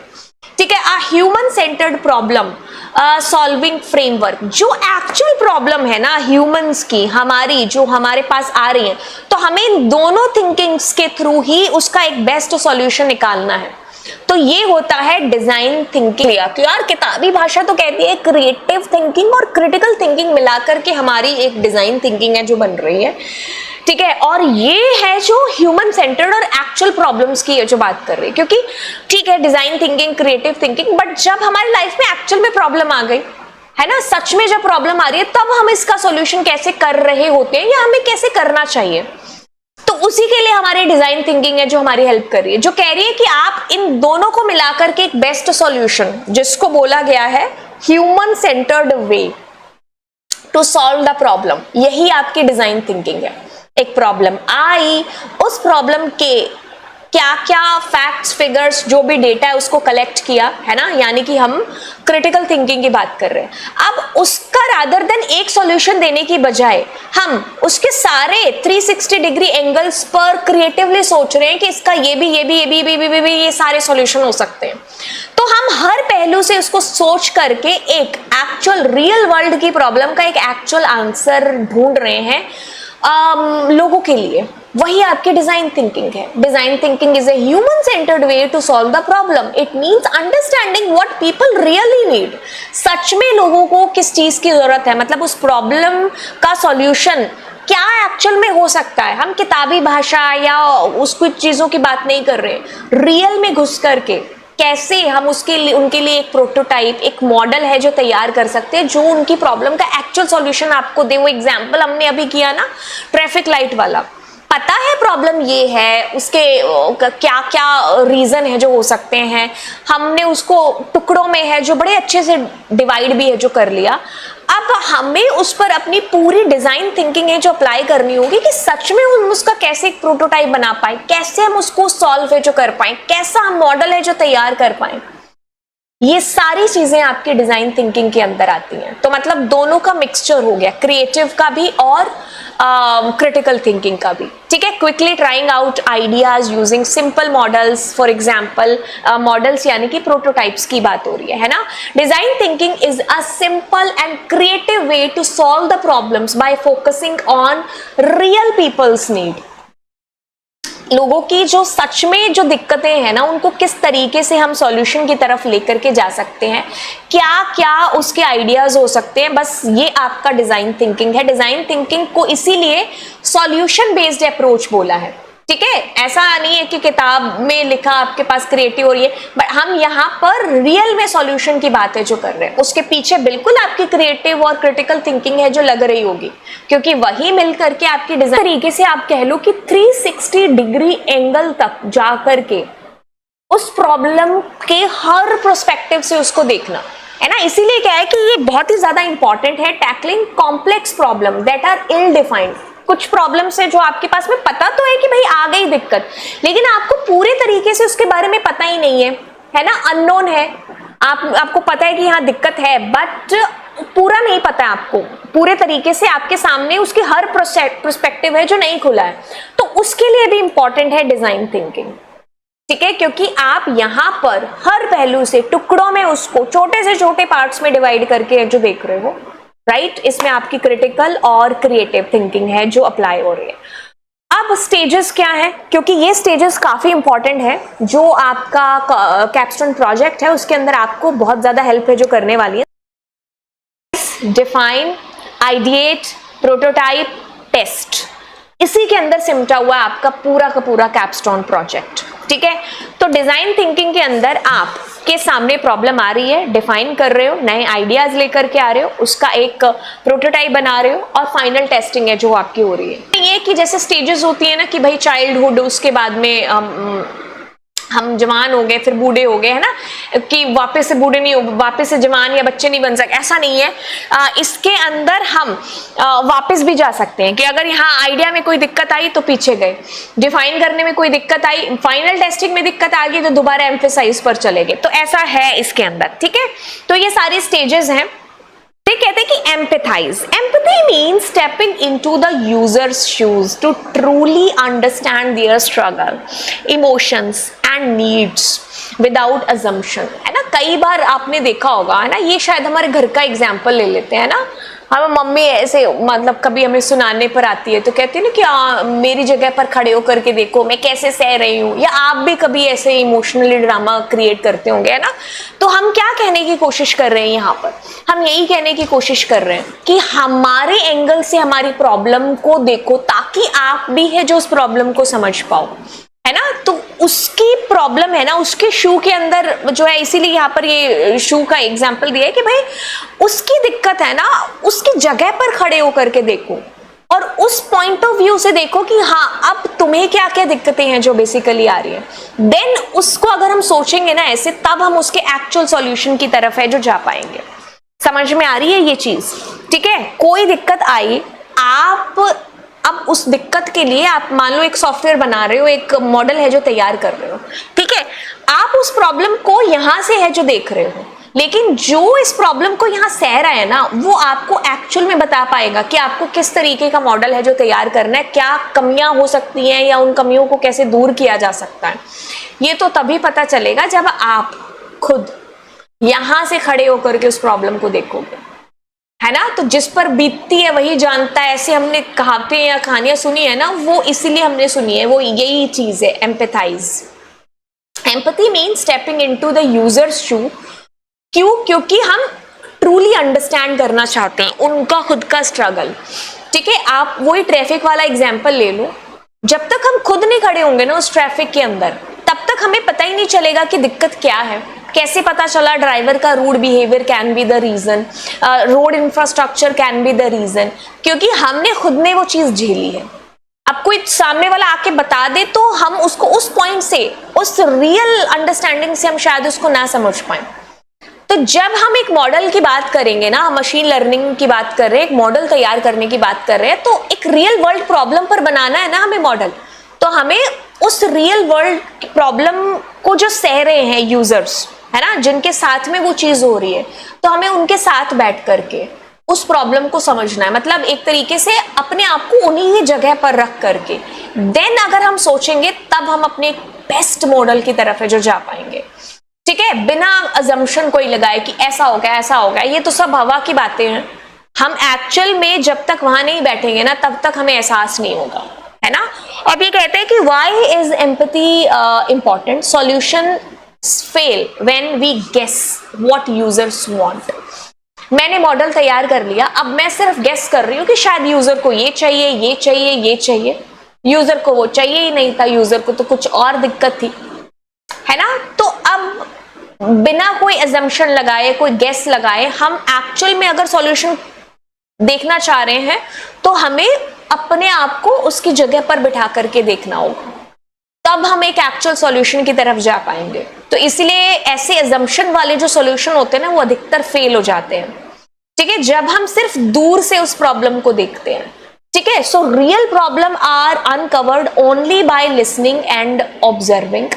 ठीक है, a human centred problem solving framework, जो एक्चुअल प्रॉब्लम है ना ह्यूमंस की, हमारी जो हमारे पास आ रही है, तो हमें इन दोनों थिंकिंग्स के थ्रू ही उसका एक बेस्ट सॉल्यूशन निकालना है। तो ये होता है डिजाइन थिंकिंग। यार किताबी भाषा तो कहती है क्रिएटिव थिंकिंग और क्रिटिकल थिंकिंग मिलाकर के हमारी एक डिजाइन थिंकिंग है जो बन रही है। ठीक है, और ये है जो ह्यूमन सेंटर्ड और एक्चुअल प्रॉब्लम्स की है जो बात कर रही है। क्योंकि ठीक है design thinking creative thinking, but जब हमारी लाइफ में एक्चुअल में प्रॉब्लम आ गई, है ना, सच में जब प्रॉब्लम आ रही है तब हम इसका सॉल्यूशन कैसे कर रहे होते हैं या हमें कैसे करना चाहिए। तो उसी के लिए हमारी डिजाइन थिंकिंग है जो हमारी हेल्प कर रही है, जो कह रही है कि आप इन दोनों को मिलाकर के एक बेस्ट सॉल्यूशन, जिसको बोला गया है human centred way to solve the problem, यही आपकी डिजाइन थिंकिंग है। एक प्रॉब्लम आई, उस प्रॉब्लम के क्या क्या फैक्ट्स, फिगर्स, जो भी डेटा है उसको कलेक्ट किया, है ना, यानी कि हम क्रिटिकल थिंकिंग की बात कर रहे हैं। अब उसका रादर देन एक सॉल्यूशन देने की बजाय हम उसके सारे 360 डिग्री एंगल्स पर क्रिएटिवली सोच रहे हैं कि इसका ये सारे सॉल्यूशन हो सकते हैं। तो हम हर पहलू से उसको सोच करके एक एक्चुअल रियल वर्ल्ड की प्रॉब्लम का एक एक्चुअल आंसर ढूंढ रहे हैं लोगों के लिए। वही आपकी डिजाइन थिंकिंग है। Design thinking is a human centred way to solve the problem. It means understanding what people really need. सच में लोगों को किस चीज की जरूरत है, मतलब उस प्रॉब्लम का सॉल्यूशन क्या एक्चुअल में हो सकता है। हम किताबी भाषा या उस कुछ चीजों की बात नहीं कर रहे, रियल में घुस करके कैसे हम उसके लिए, उनके लिए एक प्रोटोटाइप, एक मॉडल है जो तैयार कर सकते हैं, जो उनकी प्रॉब्लम का एक्चुअल सॉल्यूशन आपको दे। वो एग्जांपल हमने अभी किया ना, ट्रैफिक लाइट वाला। पता है प्रॉब्लम ये है, उसके क्या क्या रीजन है जो हो सकते हैं, हमने उसको टुकड़ों में है जो बड़े अच्छे से डिवाइड भी है जो कर लिया। अब हमें उस पर अपनी पूरी डिजाइन थिंकिंग है जो अप्लाई करनी होगी कि सच में हम उसका कैसे एक प्रोटोटाइप बना पाए, कैसे हम उसको सॉल्व है जो कर पाए, कैसा हम मॉडल है जो तैयार कर पाए। ये सारी चीजें आपकी डिजाइन थिंकिंग के अंदर आती हैं। तो मतलब दोनों का मिक्सचर हो गया, क्रिएटिव का भी और क्रिटिकल थिंकिंग का भी। ठीक है, quickly trying out ideas using simple models, for example models यानी कि प्रोटोटाइप्स की बात हो रही है ना। Design thinking is a simple and creative way to solve the problems by focusing on real people's need. लोगों की जो सच में जो दिक्कतें हैं ना, उनको किस तरीके से हम सॉल्यूशन की तरफ लेकर के जा सकते हैं, क्या क्या उसके आइडियाज हो सकते हैं, बस ये आपका डिजाइन थिंकिंग है। डिजाइन थिंकिंग को इसीलिए सॉल्यूशन बेस्ड अप्रोच बोला है। ठीक है, ऐसा नहीं है कि किताब में लिखा आपके पास क्रिएटिव और ये, बट हम यहाँ पर रियल में सॉल्यूशन की बात है जो कर रहे हैं। उसके पीछे बिल्कुल आपकी क्रिएटिव और क्रिटिकल थिंकिंग है जो लग रही होगी, क्योंकि वही मिल करके आपकी डिजाइन तरीके से आप कह लो कि 360 डिग्री एंगल तक जा करके उस प्रॉब्लम के हर पर्सपेक्टिव से उसको देखना है ना। इसीलिए क्या है कि ये बहुत ही ज्यादा इंपॉर्टेंट है, tackling complex problem that are ill defined. कुछ प्रॉब्लम्स है जो आपके पास में पता तो है कि भाई आ गई दिक्कत, लेकिन आपको पूरे तरीके से उसके बारे में पता ही नहीं है ना, अननोन है। आपको पता है कि यहाँ दिक्कत है, बट पूरा नहीं पता है आपको पूरे तरीके से, आपके सामने उसकी हर पर्सपेक्टिव है जो नहीं खुला है। तो उसके लिए भी इंपॉर्टेंट है डिजाइन थिंकिंग। ठीक है, क्योंकि आप यहाँ पर हर पहलू से टुकड़ों में उसको छोटे से छोटे पार्ट्स में डिवाइड करके जो देख रहे हो, राइट, इसमें आपकी क्रिटिकल और क्रिएटिव थिंकिंग है जो अप्लाई हो रही है। अब स्टेजेस क्या है, क्योंकि ये स्टेजेस काफी इंपॉर्टेंट है, जो आपका कैप्स्टोन प्रोजेक्ट है उसके अंदर आपको बहुत ज्यादा हेल्प है जो करने वाली है। डिफाइन, आइडिएट, प्रोटोटाइप, टेस्ट, इसी के अंदर सिमटा हुआ आपका पूरा का पूरा कैप्स्टोन प्रोजेक्ट। ठीक है, तो डिजाइन थिंकिंग के अंदर आप के सामने प्रॉब्लम आ रही है, डिफाइन कर रहे हो, नए आइडियाज लेकर के आ रहे हो, उसका एक प्रोटोटाइप बना रहे हो, और फाइनल टेस्टिंग है जो आपकी हो रही है। ये कि जैसे स्टेजेस होती है ना कि भाई चाइल्डहुड, उसके बाद में हम जवान हो गए, फिर बूढ़े हो गए, है ना, कि वापस से बूढ़े नहीं हो, वापस से जवान या बच्चे नहीं बन सकते, ऐसा नहीं है। इसके अंदर हम वापस भी जा सकते हैं कि अगर यहाँ आइडिया में कोई दिक्कत आई तो पीछे गए, डिफाइन करने में कोई दिक्कत आई, फाइनल टेस्टिंग में दिक्कत आ गई तो दोबारा एम्फेसाइज पर चले गए। तो ऐसा है इसके अंदर। ठीक है, तो ये सारी स्टेजेस हैं। कहते हैं कि empathise, empathy means stepping into the users shoes to truly understand their struggle, emotions and needs without assumption. है ना, कई बार आपने देखा होगा, है ना, ये शायद हमारे घर का एग्जाम्पल ले लेते हैं ना, हम मम्मी ऐसे मतलब कभी हमें सुनाने पर आती है तो कहती है ना कि मेरी जगह पर खड़े होकर के देखो मैं कैसे सह रही हूँ, या आप भी कभी ऐसे इमोशनली ड्रामा क्रिएट करते होंगे, है ना। तो हम क्या कहने की कोशिश कर रहे हैं यहाँ पर, हम यही कहने की कोशिश कर रहे हैं कि हमारे एंगल से हमारी प्रॉब्लम को देखो, ताकि आप भी है जो उस प्रॉब्लम को समझ पाओ, है ना। तो उसकी प्रॉब्लम है ना, उसके शू के अंदर जो है, इसीलिए यहाँ पर ये शू का एग्जाम्पल दिया है कि भाई उसकी दिक्कत है ना, उसकी जगह पर खड़े होकर के देखो और उस पॉइंट ऑफ व्यू से देखो कि हाँ अब तुम्हें क्या क्या दिक्कतें हैं जो बेसिकली आ रही है। देन उसको अगर हम सोचेंगे ना ऐसे, तब हम उसके एक्चुअल सॉल्यूशन की तरफ है जो जा पाएंगे। समझ में आ रही है ये चीज? ठीक है, कोई दिक्कत आई, आप अब उस दिक्कत के लिए आप मान लो एक सॉफ्टवेयर बना रहे हो, एक मॉडल है जो तैयार कर रहे हो, ठीक है, आप उस प्रॉब्लम को यहां से है जो देख रहे हो, लेकिन जो इस प्रॉब्लम को यहाँ सह रहा है ना, वो आपको एक्चुअल में बता पाएगा कि आपको किस तरीके का मॉडल है जो तैयार करना है, क्या कमियां हो सकती हैं या उन कमियों को कैसे दूर किया जा सकता है। ये तो तभी पता चलेगा जब आप खुद यहां से खड़े होकर के उस प्रॉब्लम को देखोगे, है ना। तो जिस पर बीतती है वही जानता है, ऐसे हमने कहावतें या कहानियां सुनी है ना, वो इसीलिए हमने सुनी है, वो यही चीज है, empathise. Empathy means stepping into the user's shoe. क्यों? क्योंकि हम ट्रूली अंडरस्टैंड करना चाहते हैं उनका खुद का स्ट्रगल। ठीक है, आप वही ट्रैफिक वाला एग्जाम्पल ले लो, जब तक हम खुद नहीं खड़े होंगे ना उस ट्रैफिक के अंदर, तब तक हमें पता ही नहीं चलेगा कि दिक्कत क्या है। कैसे पता चला? ड्राइवर का rude behaviour can be the reason, road infrastructure can be the reason, क्योंकि हमने खुद ने वो चीज झेली है। अब कोई सामने वाला आके बता दे तो हम उसको उस पॉइंट से, उस रियल अंडरस्टैंडिंग से हम शायद उसको ना समझ पाए। तो जब हम एक मॉडल की बात करेंगे ना, मशीन लर्निंग की बात कर रहे हैं, एक मॉडल तैयार करने की बात कर रहे हैं, तो एक रियल वर्ल्ड प्रॉब्लम पर बनाना है ना हमें मॉडल, तो हमें उस रियल वर्ल्ड प्रॉब्लम को जो सह रहे हैं यूजर्स, है ना, जिनके साथ में वो चीज हो रही है, तो हमें उनके साथ बैठ करके उस प्रॉब्लम को समझना है। मतलब एक तरीके से अपने आप को उन्हीं ही जगह पर रख करके देन अगर हम सोचेंगे, तब हम अपने बेस्ट मॉडल की तरफ है जो जा पाएंगे। ठीक है, बिना अजम्पशन कोई लगाए कि ऐसा हो गया ऐसा हो गया, ये तो सब हवा की बातें हैं। हम एक्चुअल में जब तक वहां नहीं बैठेंगे ना, तब तक हमें एहसास नहीं होगा, है ना। अब ये कहते हैं कि why is empathy important, solution fail when we guess what users want. मैंने मॉडल तैयार कर लिया, अब मैं सिर्फ गेस कर रही हूँ कि शायद यूजर को ये चाहिए ये चाहिए ये चाहिए, यूजर को वो चाहिए ही नहीं था, यूजर को तो कुछ और दिक्कत थी, है ना। तो अब बिना कोई अजम्पशन लगाए, कोई गेस लगाए, हम एक्चुअल में अगर सॉल्यूशन देखना चाह रहे हैं तो हमें अपने आप को उसकी जगह पर बिठा करके देखना होगा, तब हम एक एक्चुअल सॉल्यूशन की तरफ जा पाएंगे। तो इसलिए ऐसे अजम्पशन वाले जो सॉल्यूशन होते हैं ना, वो अधिकतर फेल हो जाते हैं। ठीक है, जब हम सिर्फ दूर से उस प्रॉब्लम को देखते हैं। ठीक है, so real problem are uncovered only by listening and observing.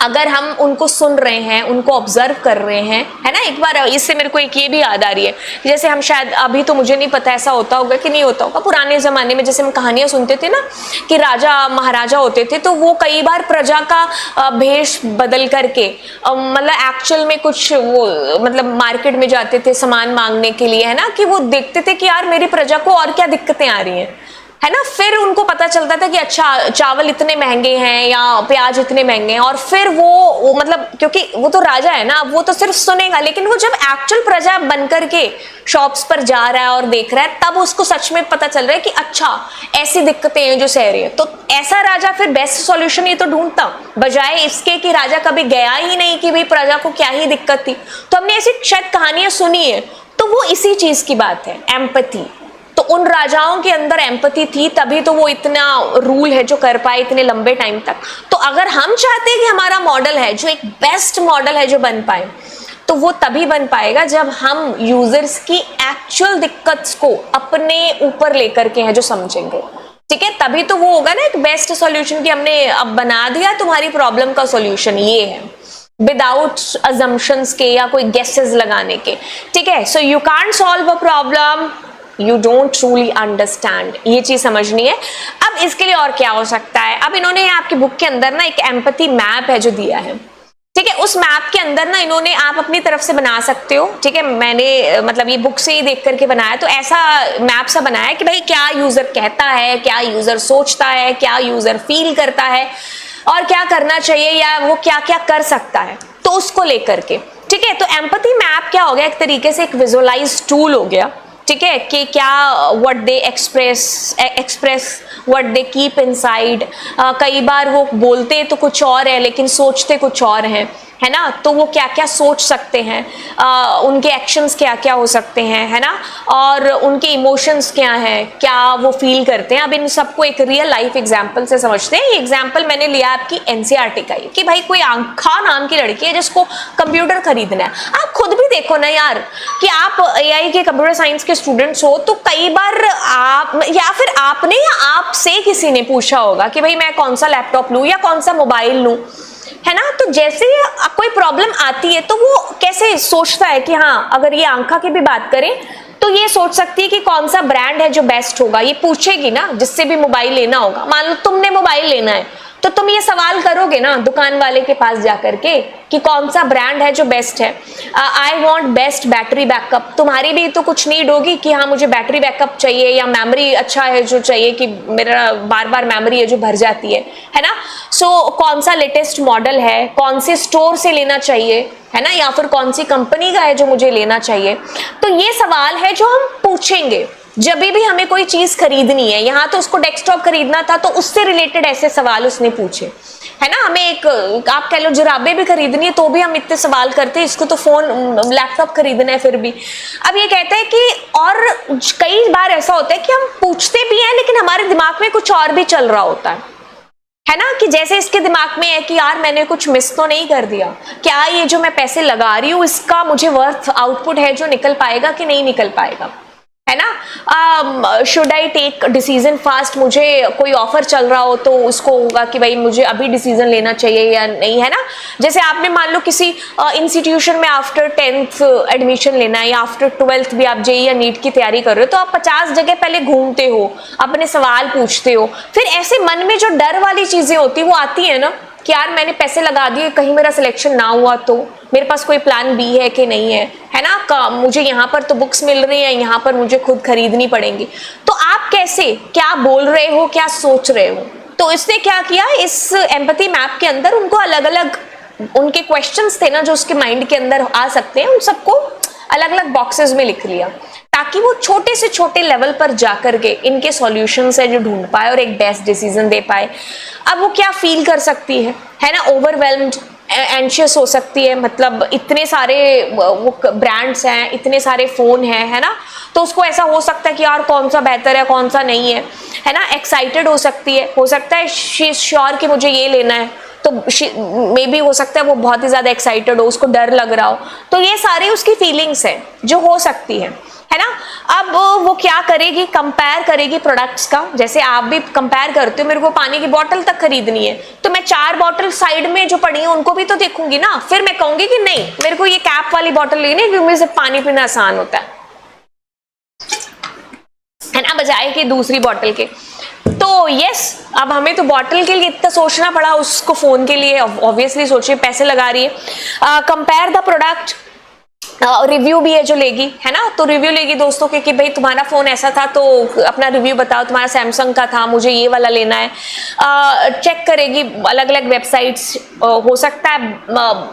अगर हम उनको सुन रहे हैं, उनको ऑब्जर्व कर रहे हैं, है ना। एक बार इससे मेरे को एक ये भी याद आ रही है, जैसे हम शायद, अभी तो मुझे नहीं पता ऐसा होता होगा कि नहीं होता होगा, पुराने जमाने में जैसे हम कहानियां सुनते थे ना कि राजा महाराजा होते थे, तो वो कई बार प्रजा का भेष बदल करके, मतलब एक्चुअल में कुछ वो मतलब मार्केट में जाते थे सामान मांगने के लिए, है ना, कि वो देखते थे कि यार मेरी प्रजा को और क्या दिक्कतें आ रही हैं, है ना। फिर उनको पता चलता था कि अच्छा चावल इतने महंगे हैं या प्याज इतने महंगे हैं, और फिर वो मतलब क्योंकि वो तो राजा है ना, वो तो सिर्फ सुनेगा, लेकिन वो जब एक्चुअल प्रजा बनकर के शॉप्स पर जा रहा है और देख रहा है, तब उसको सच में पता चल रहा है कि अच्छा ऐसी दिक्कतें हैं जो सह रही है। तो ऐसा राजा फिर बेस्ट सॉल्यूशन ये तो ढूंढता, बजाय इसके कि राजा कभी गया ही नहीं कि भाई प्रजा को क्या ही दिक्कत थी। तो हमने ऐसी शायद कहानियां सुनी है, तो वो इसी चीज की बात है, एम्पैथी। तो उन राजाओं के अंदर एम्पैथी थी, तभी तो वो इतना रूल है जो कर पाए इतने लंबे टाइम तक। तो अगर हम चाहते हैं कि हमारा मॉडल है जो एक बेस्ट मॉडल है जो बन पाए, तो वो तभी बन पाएगा जब हम यूजर्स की एक्चुअल दिक्कत को अपने ऊपर लेकर के हैं जो समझेंगे। ठीक है, तभी तो वो होगा ना एक बेस्ट सॉल्यूशन कि हमने अब बना दिया तुम्हारी प्रॉब्लम का सॉल्यूशन ये है, विदाउट अजम्पशंस के या कोई गेसेस लगाने के। ठीक है, so you can't solve a problem you don't truly understand, ये चीज समझनी है। अब इसके लिए और क्या हो सकता है, अब इन्होंने आपकी बुक के अंदर ना एक एम्पैथी मैप है जो दिया है। ठीक है, उस मैप के अंदर ना इन्होंने, आप अपनी तरफ से बना सकते हो। ठीक है, मैंने मतलब ये बुक से ही देख करके बनाया, तो ऐसा मैप सा बनाया कि भाई क्या यूजर कहता है, क्या यूजर सोचता है, क्या यूजर फील करता है, और क्या करना चाहिए या वो क्या क्या कर सकता है, तो उसको लेकर के। ठीक है, तो एम्पैथी मैप क्या हो गया, एक तरीके से एक विजुअलाइज टूल हो गया ठीक है, कि क्या what they express what they keep inside. कई बार वो बोलते तो कुछ और है लेकिन सोचते कुछ और हैं, है ना। तो वो क्या क्या सोच सकते हैं, उनके एक्शंस क्या क्या हो सकते हैं, है ना, और उनके इमोशंस क्या हैं, क्या वो फील करते हैं। अब इन सबको एक रियल लाइफ एग्जांपल से समझते हैं। ये एग्जांपल मैंने लिया आपकी एनसीईआरटी का ही, कि भाई कोई आंखा नाम की लड़की है जिसको कंप्यूटर खरीदना है। आप खुद भी देखो ना यार, कि आप एआई के कंप्यूटर साइंस के स्टूडेंट्स हो तो कई बार आप या फिर आपने या आपसे किसी ने पूछा होगा कि भाई मैं कौन सा लैपटॉप लूं या कौन सा मोबाइल लूं, है ना। तो जैसे कोई प्रॉब्लम आती है तो वो कैसे सोचता है कि हाँ, अगर ये आंखा की भी बात करें तो ये सोच सकती है कि कौन सा ब्रांड है जो बेस्ट होगा। ये पूछेगी ना जिससे भी मोबाइल लेना होगा। मान लो तुमने मोबाइल लेना है तो तुम ये सवाल करोगे ना दुकान वाले के पास जाकर के कि कौन सा ब्रांड है जो बेस्ट है। I want best battery backup. तुम्हारी भी तो कुछ नीड होगी कि हाँ मुझे बैटरी बैकअप चाहिए या मेमोरी अच्छा है जो चाहिए कि मेरा बार बार मेमोरी है जो भर जाती है ना। सो कौन सा लेटेस्ट मॉडल है, कौन से स्टोर से लेना चाहिए, है ना, या फिर कौन सी कंपनी का है जो मुझे लेना चाहिए। तो ये सवाल है जो हम पूछेंगे जब भी हमें कोई चीज खरीदनी है। यहाँ तो उसको डेस्कटॉप खरीदना था तो उससे रिलेटेड ऐसे सवाल उसने पूछे, है ना। हमें एक आप कह लो जुराबे भी खरीदनी है तो भी हम इतने सवाल करते हैं, इसको तो फोन लैपटॉप खरीदना है फिर भी। अब ये कहते हैं कि और कई बार ऐसा होता है कि हम पूछते भी हैं लेकिन हमारे दिमाग में कुछ और भी चल रहा होता है ना। कि जैसे इसके दिमाग में है कि यार मैंने कुछ मिस तो नहीं कर दिया, क्या ये जो मैं पैसे लगा रही हूँ इसका मुझे वर्थ आउटपुट है जो निकल पाएगा कि नहीं निकल पाएगा, है ना। Should I take decision fast. मुझे कोई ऑफर चल रहा हो तो उसको होगा कि भाई मुझे अभी डिसीजन लेना चाहिए या नहीं, है ना। जैसे आपने मान लो किसी इंस्टीट्यूशन में आफ्टर 10th एडमिशन लेना है या आफ्टर 12th भी आप जेईई या नीट की तैयारी कर रहे हो तो आप 50 जगह पहले घूमते हो, अपने सवाल पूछते हो। फिर ऐसे मन में जो डर वाली चीजें होती वो आती है ना कि यार मैंने पैसे लगा दिए, कहीं मेरा सिलेक्शन ना हुआ तो मेरे पास कोई प्लान बी है कि नहीं है ना। मुझे यहाँ पर तो बुक्स मिल रही हैं, यहाँ पर मुझे खुद खरीदनी पड़ेंगी। तो आप कैसे क्या बोल रहे हो, क्या सोच रहे हो। तो इसने क्या किया, इस एम्पैथी मैप के अंदर उनको अलग अलग उनके क्वेश्चंस थे ना जो उसके माइंड के अंदर आ सकते हैं, उन सबको अलग अलग बॉक्सेस में लिख लिया ताकि वो छोटे से छोटे लेवल पर जाकर के इनके सॉल्यूशंस है जो ढूंढ पाए और एक बेस्ट डिसीजन दे पाए। अब वो क्या फील कर सकती है ना, ओवरवेल्म्ड एंशियस हो सकती है। मतलब इतने सारे वो ब्रांड्स हैं, इतने सारे फोन हैं, है ना। तो उसको ऐसा हो सकता है कि यार कौन सा बेहतर है कौन सा नहीं है ना। एक्साइटेड हो सकती है, हो सकता है शी इज श्योर कि मुझे ये लेना है तो मे बी हो सकता है वो बहुत ही ज्यादा एक्साइटेड हो, उसको डर लग रहा हो। तो ये सारी उसकी फीलिंग्स है जो हो सकती है ना। अब वो क्या करेगी, कंपेयर करेगी प्रोडक्ट्स का। जैसे आप भी कंपेयर करते हो, मेरे को पानी की बोतल तक खरीदनी है तो मैं 4 बोतल साइड में जो पड़ी है उनको भी तो देखूंगी ना। फिर मैं कहूंगी कि नहीं मेरे को ये कैप वाली बोतल लेनी है क्योंकि मुझे पानी पीना आसान होता है ना, बजाय कि दूसरी बोतल के। तो यस, अब हमें तो बॉटल के लिए इतना सोचना पड़ा, उसको फोन के लिए ऑब्वियसली सोचिए पैसे लगा रही है। कंपेयर द प्रोडक्ट, रिव्यू भी है जो लेगी, है ना। तो रिव्यू लेगी दोस्तों के कि भाई तुम्हारा फोन ऐसा था तो अपना रिव्यू बताओ, तुम्हारा सैमसंग का था मुझे ये वाला लेना है। चेक करेगी अलग अलग वेबसाइट्स, हो सकता है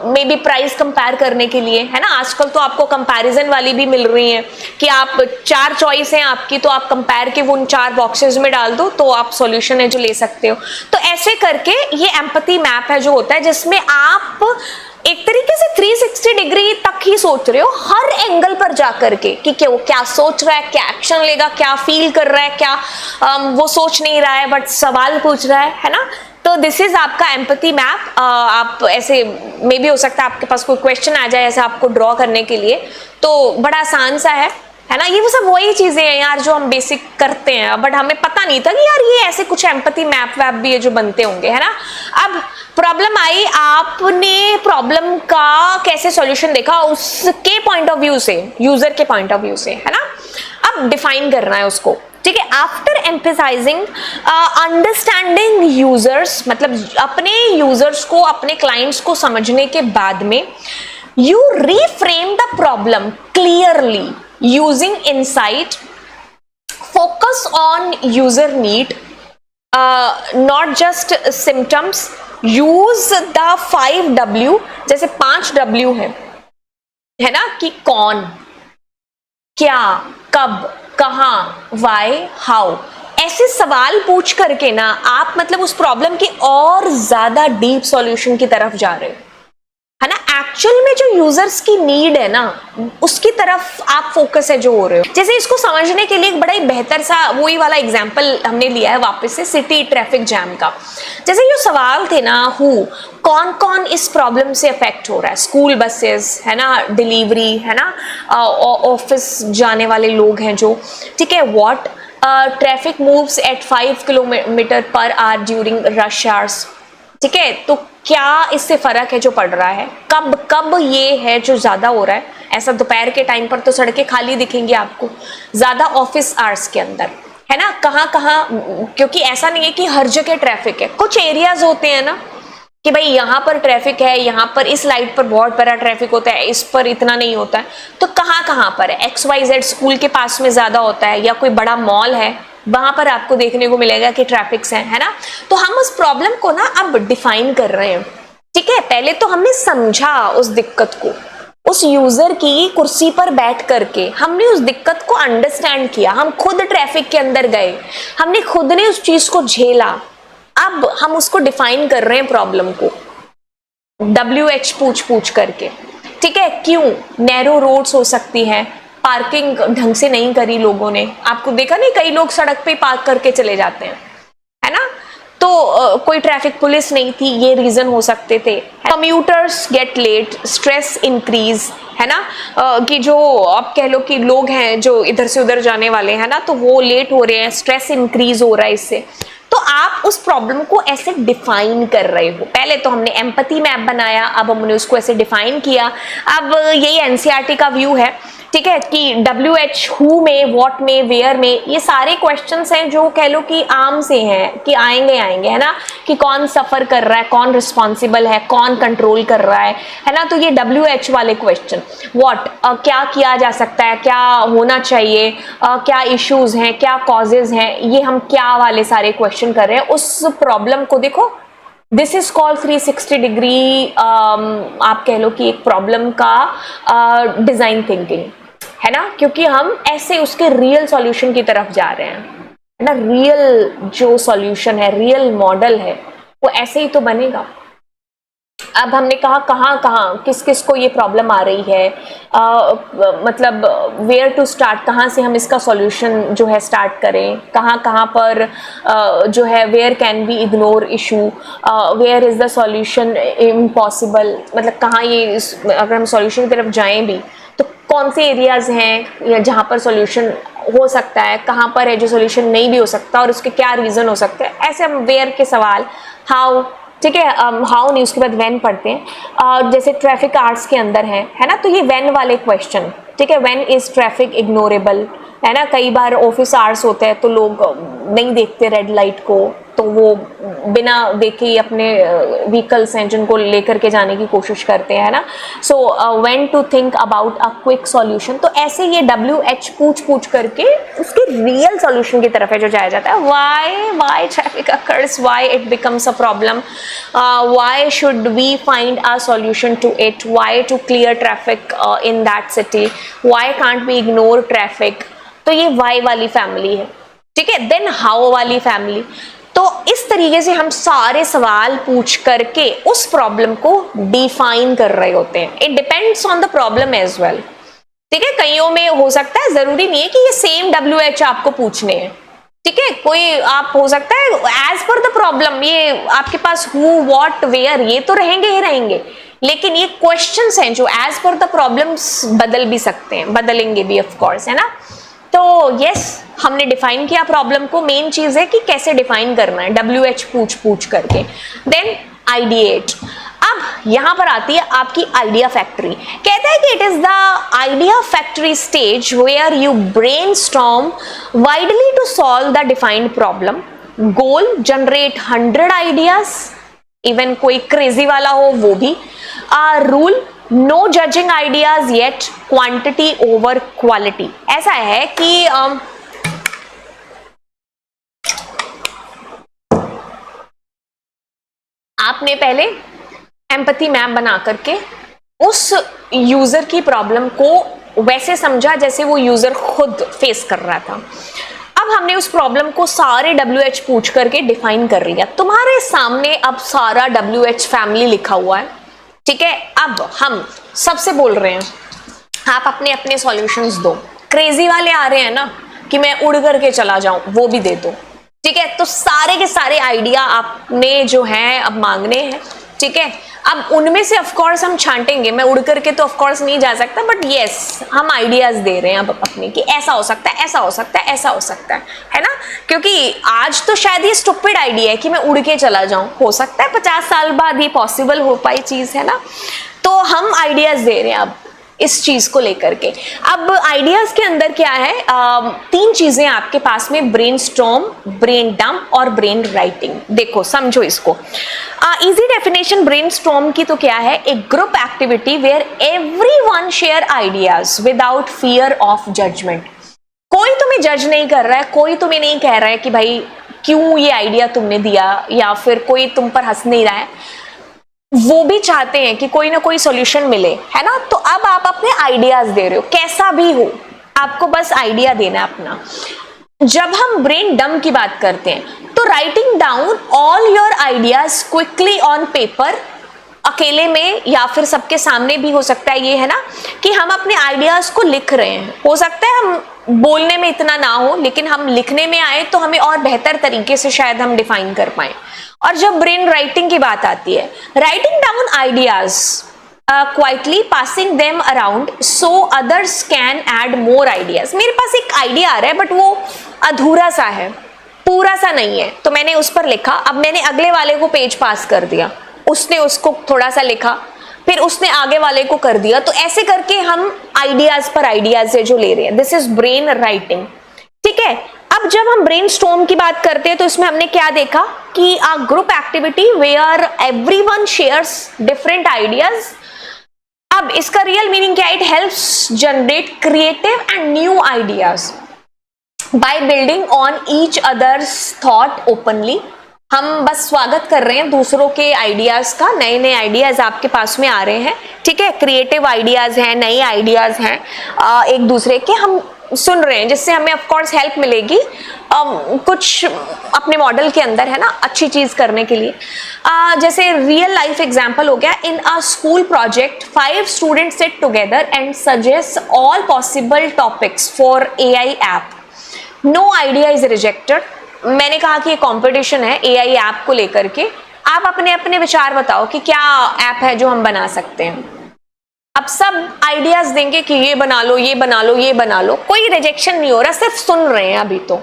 मे बी प्राइस कंपेयर करने के लिए, है ना। आजकल तो आपको कंपैरिजन वाली भी मिल रही है कि आप 4 चॉइस हैं आपकी तो आप कंपेयर के वो उन 4 बॉक्सेस में डाल दो तो आप सॉल्यूशन है जो ले सकते हो। तो ऐसे करके ये एम्पैथी मैप है जो होता है जिसमें आप एक तरीके से 360 डिग्री तक ही सोच रहे हो, हर एंगल पर जाकर के कि क्या सोच रहा है, क्या एक्शन लेगा, क्या फील कर रहा है, क्या वो सोच नहीं रहा है बट सवाल पूछ रहा है ना। तो दिस इज आपका एम्पैथी मैप। आप ऐसे मे बी हो सकता है आपके पास कोई क्वेश्चन आ जाए ऐसे आपको ड्रॉ करने के लिए, तो बड़ा आसान सा है ना। ये वो सब वही चीजें हैं यार जो हम बेसिक करते हैं, बट हमें पता नहीं था कि यार ये ऐसे कुछ एम्पैथी मैप वैप भी है जो बनते होंगे, है ना। अब प्रॉब्लम आई, आपने प्रॉब्लम का कैसे सॉल्यूशन देखा उसके पॉइंट ऑफ व्यू से, यूजर के पॉइंट ऑफ व्यू से, है ना। अब डिफाइन करना है उसको, ठीक है। आफ्टर एम्फेसाइजिंग अंडरस्टैंडिंग यूजर्स, मतलब अपने यूजर्स को, अपने क्लाइंट्स को समझने के बाद में you reframe the problem clearly using insight, focus on user need, not just symptoms, use the 5W, जैसे 5 W है ना, कि कौन, क्या, कब, कहाँ, वाई, हाउ, ऐसे सवाल पूछ करके ना आप मतलब उस प्रॉब्लम की और ज्यादा डीप सॉल्यूशन की तरफ जा रहे हो, है ना। एक्चुअल में जो यूजर्स की नीड है ना उसकी तरफ आप फोकस है जो हो रहे हो। जैसे इसको समझने के लिए एक बड़ा ही बेहतर सा वही वाला एग्जांपल हमने लिया है वापस से सिटी ट्रैफिक जैम का। जैसे ये सवाल थे ना, कौन कौन इस प्रॉब्लम से अफेक्ट हो रहा है, स्कूल बसेस है ना, डिलीवरी है ना, ऑफिस जाने वाले लोग हैं जो, ठीक है, what traffic moves eight 5 kilometre per hour during rush hours, ठीक है। तो क्या इससे फर्क है जो पड़ रहा है, कब कब ये है जो ज्यादा हो रहा है, ऐसा दोपहर के टाइम पर तो सड़कें खाली दिखेंगी आपको, ज्यादा ऑफिस आवर्स के अंदर, है ना, कहाँ कहाँ, क्योंकि ऐसा नहीं है कि हर जगह ट्रैफिक है, कुछ एरियाज होते हैं ना कि भाई यहाँ पर ट्रैफिक है, यहाँ पर इस लाइट पर बहुत बड़ा ट्रैफिक होता है, इस पर इतना नहीं होता है, तो कहाँ कहाँ पर है, XYZ स्कूल के पास में ज्यादा होता है या कोई बड़ा मॉल है वहां पर आपको देखने को मिलेगा कि ट्रैफिक्स है ना। तो हम उस प्रॉब्लम को ना अब डिफाइन कर रहे हैं, ठीक है। पहले तो हमने समझा उस दिक्कत को, उस यूजर की कुर्सी पर बैठ करके हमने उस दिक्कत को अंडरस्टैंड किया, हम खुद ट्रैफिक के अंदर गए, हमने खुद ने उस चीज को झेला, अब हम उसको डिफाइन कर रहे हैं प्रॉब्लम को WH पूछ पूछ करके, ठीक है। क्यों, नैरो रोड्स हो सकती है, पार्किंग ढंग से नहीं करी लोगों ने, आपको देखा नहीं कई लोग सड़क पे पार्क करके चले जाते हैं, है ना, तो कोई ट्रैफिक पुलिस नहीं थी, ये रीजन हो सकते थे। Commuters get late, stress increase, है ना, कि जो आप कह लो कि लोग हैं जो इधर से उधर जाने वाले हैं ना, तो वो लेट हो रहे हैं, स्ट्रेस इंक्रीज हो रहा है इससे। तो आप उस प्रॉब्लम को ऐसे डिफाइन कर रहे हो, पहले तो हमने एम्पैथी मैप बनाया, अब हमने उसको ऐसे डिफाइन किया। अब यही एनसीईआरटी का व्यू है, ठीक है, कि WH हु में, व्हाट में, वेयर में, ये सारे क्वेश्चंस हैं जो कह लो कि आम से हैं कि आएंगे आएंगे, है ना, कि कौन सफर कर रहा है, कौन रिस्पॉन्सिबल है, कौन कंट्रोल कर रहा है ना। तो ये WH वाले क्वेश्चन, व्हाट क्या किया जा सकता है, क्या होना चाहिए, क्या इश्यूज हैं, क्या कॉजेज हैं, ये हम क्या वाले सारे क्वेश्चन कर रहे हैं। उस प्रॉब्लम को देखो, दिस इज कॉल्ड 360 डिग्री, आप कह लो कि एक प्रॉब्लम का डिजाइन थिंकिंग, है ना, क्योंकि हम ऐसे उसके रियल सॉल्यूशन की तरफ जा रहे हैं, है ना। रियल जो सॉल्यूशन है, रियल मॉडल है, वो ऐसे ही तो बनेगा। अब हमने कहा कहाँ कहाँ किस किस को ये प्रॉब्लम आ रही है, मतलब वेयर टू स्टार्ट, कहाँ से हम इसका सॉल्यूशन जो है स्टार्ट करें, कहाँ कहाँ पर जो है where can be ignore issue, where is the solution impossible, मतलब कहाँ ये अगर हम सॉल्यूशन की तरफ जाएं भी तो कौन से एरियाज हैं या जहाँ पर सॉल्यूशन हो सकता है, कहाँ पर है जो सॉल्यूशन नहीं भी हो सकता और उसके क्या रीजन हो सकते हैं, ऐसे हम वेयर के सवाल, हाउ, ठीक है, हाउ नहीं, उसके बाद व्हेन पढ़ते हैं, जैसे ट्रैफिक आवर्स के अंदर है ना, तो ये व्हेन वाले क्वेश्चन, ठीक है, व्हेन इज ट्रैफिक इग्नोरेबल, है ना। कई बार ऑफिस आवर्स होते हैं तो लोग नहीं देखते रेड लाइट को, तो वो बिना देखे ही अपने व्हीकल्स हैं जिनको लेकर के जाने की कोशिश करते हैं ना। So when to think about a quick solution, तो ऐसे ये WH पूछ पूछ करके उसके रियल सॉल्यूशन की तरफ है जो जाया जाता है। Why traffic occurs, why it becomes a problem, why should we find a solution to it, why to clear traffic in that city, why can't we ignore traffic. तो ये वाई वाली फैमिली है, ठीक है। देन हाउ वाली फैमिली, तो इस तरीके से हम सारे सवाल पूछ करके उस प्रॉब्लम को डिफाइन कर रहे होते हैं। It depends on the problem as well, ठीक है। कईयों में हो सकता है, जरूरी नहीं है कि ये सेम WH आपको पूछने हैं, ठीक है। कोई आप हो सकता है एज पर द प्रॉब्लम, ये आपके पास हु, व्हाट, वेयर, ये तो रहेंगे ही रहेंगे, लेकिन ये क्वेश्चंस हैं जो एज पर द प्रॉब्लम्स बदल भी सकते हैं, बदलेंगे भी ऑफ कोर्स, है ना। तो यस, हमने डिफाइन किया प्रॉब्लम को, मेन चीज है कि कैसे डिफाइन करना है, WH पूछ पूछ करके। देन आइडिएट, अब यहां पर आती है आपकी आइडिया फैक्ट्री। कहता है कि it is the idea factory stage where you brainstorm widely to solve the defined problem, goal generate 100 ideas, even कोई क्रेजी वाला हो वो भी, rule no judging ideas yet, quantity over quality. ऐसा है कि आपने पहले एम्पैथी मैप बना करके उस यूजर की प्रॉब्लम को वैसे समझा जैसे वो यूजर खुद फेस कर रहा था। अब हमने उस प्रॉब्लम को सारे WH पूछ करके डिफाइन कर लिया। तुम्हारे सामने अब सारा WH फैमिली लिखा हुआ है, ठीक है। अब हम सबसे बोल रहे हैं आप अपने अपने सॉल्यूशंस दो। क्रेजी वाले आ रहे हैं ना कि मैं उड़ करके चला जाऊं, वो भी दे दो, ठीक है। तो सारे के सारे आइडिया आपने जो है अब मांगने हैं, ठीक है। अब उनमें से ऑफ कोर्स हम छांटेंगे, मैं उड़ करके तो ऑफ कोर्स नहीं जा सकता, बट यस हम आइडियाज दे रहे हैं अब अपने कि ऐसा हो सकता है, ऐसा हो सकता है, ऐसा हो सकता है ना। क्योंकि आज तो शायद ये स्टुपिड आइडिया है कि मैं उड़ के चला जाऊं, हो सकता है 50 साल बाद ये पॉसिबल हो पाई चीज, है ना। तो हम आइडियाज दे रहे हैं अब इस चीज को लेकर के। अब आइडियाज के अंदर क्या है, 3 चीजें आपके पास में, ब्रेनस्टॉर्म, ब्रेन डंप और ब्रेन राइटिंग। देखो समझो इसको। इजी डेफिनेशन ब्रेनस्टॉर्म की तो क्या है, एक group activity where everyone share ideas without fear of judgement. कोई तुम्हें जज नहीं कर रहा है, कोई तुम्हें नहीं कह रहा है कि भाई क्यों ये आइडिया तुमने दिया, या फिर कोई तुम पर हंस नहीं रहा है। वो भी चाहते हैं कि कोई ना कोई सॉल्यूशन मिले, है ना। तो अब आप अपने आइडियाज दे रहे हो, कैसा भी हो, आपको बस आइडिया देना है अपना। जब हम ब्रेन डंप की बात करते हैं तो writing down all your ideas quickly on paper, अकेले में या फिर सबके सामने भी हो सकता है, ये है ना कि हम अपने आइडियाज को लिख रहे हैं। हो सकता है हम बोलने में इतना ना हो, लेकिन हम लिखने में आए तो हमें और बेहतर तरीके से शायद हम डिफाइन कर पाए। और जब ब्रेन राइटिंग की बात आती है, writing down ideas quietly passing them around so others can add more ideas. मेरे पास एक आइडिया आ रहा है बट वो अधूरा सा है, पूरा सा नहीं है, तो मैंने उस पर लिखा। अब मैंने अगले वाले को पेज पास कर दिया, उसने उसको थोड़ा सा लिखा, फिर उसने आगे वाले को कर दिया। तो ऐसे करके हम आइडियाज पर आइडियाज है जो ले रहे हैं, दिस इज ब्रेन राइटिंग, ठीक है। अब जब हम ब्रेनस्टॉर्म की बात करते हैं तो इसमें हमने क्या देखा कि a group activity where everyone shares different ideas. अब इसका रियल मीनिंग क्या है, it helps generate creative and new ideas by building on each others thought openly. हम बस स्वागत कर रहे हैं दूसरों के आइडियाज का, नए नए आइडियाज आपके पास में आ रहे हैं, ठीक है। क्रिएटिव आइडियाज हैं, नए आइडियाज हैं, एक दूसरे के हम सुन रहे हैं, जिससे हमें ऑफ कोर्स हेल्प मिलेगी कुछ अपने मॉडल के अंदर, है ना, अच्छी चीज करने के लिए। जैसे रियल लाइफ एग्जांपल हो गया, in a school project 5 students sit together and suggest all possible topics for AI app, no idea is rejected. मैंने कहा कि ये कंपटीशन है AI ऐप को लेकर के, आप अपने अपने विचार बताओ कि क्या ऐप है जो हम बना सकते हैं। अब सब आइडियाज देंगे कि ये बना लो, ये बना लो, ये बना लो, कोई रिजेक्शन नहीं हो रहा, सिर्फ सुन रहे हैं अभी तो,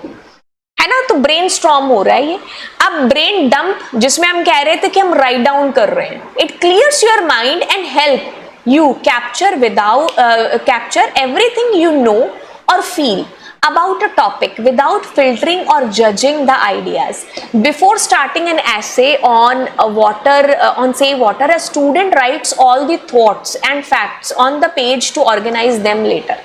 है ना। तो ब्रेनस्टॉर्म हो रहा है ये। अब ब्रेन डंप, जिसमें हम कह रहे थे कि हम राइट डाउन कर रहे हैं, it clears your mind and help you capture everything you know or feel about a topic without filtering or judging the ideas. Before starting an essay on water, a student writes all the thoughts and facts on the page to organize them later.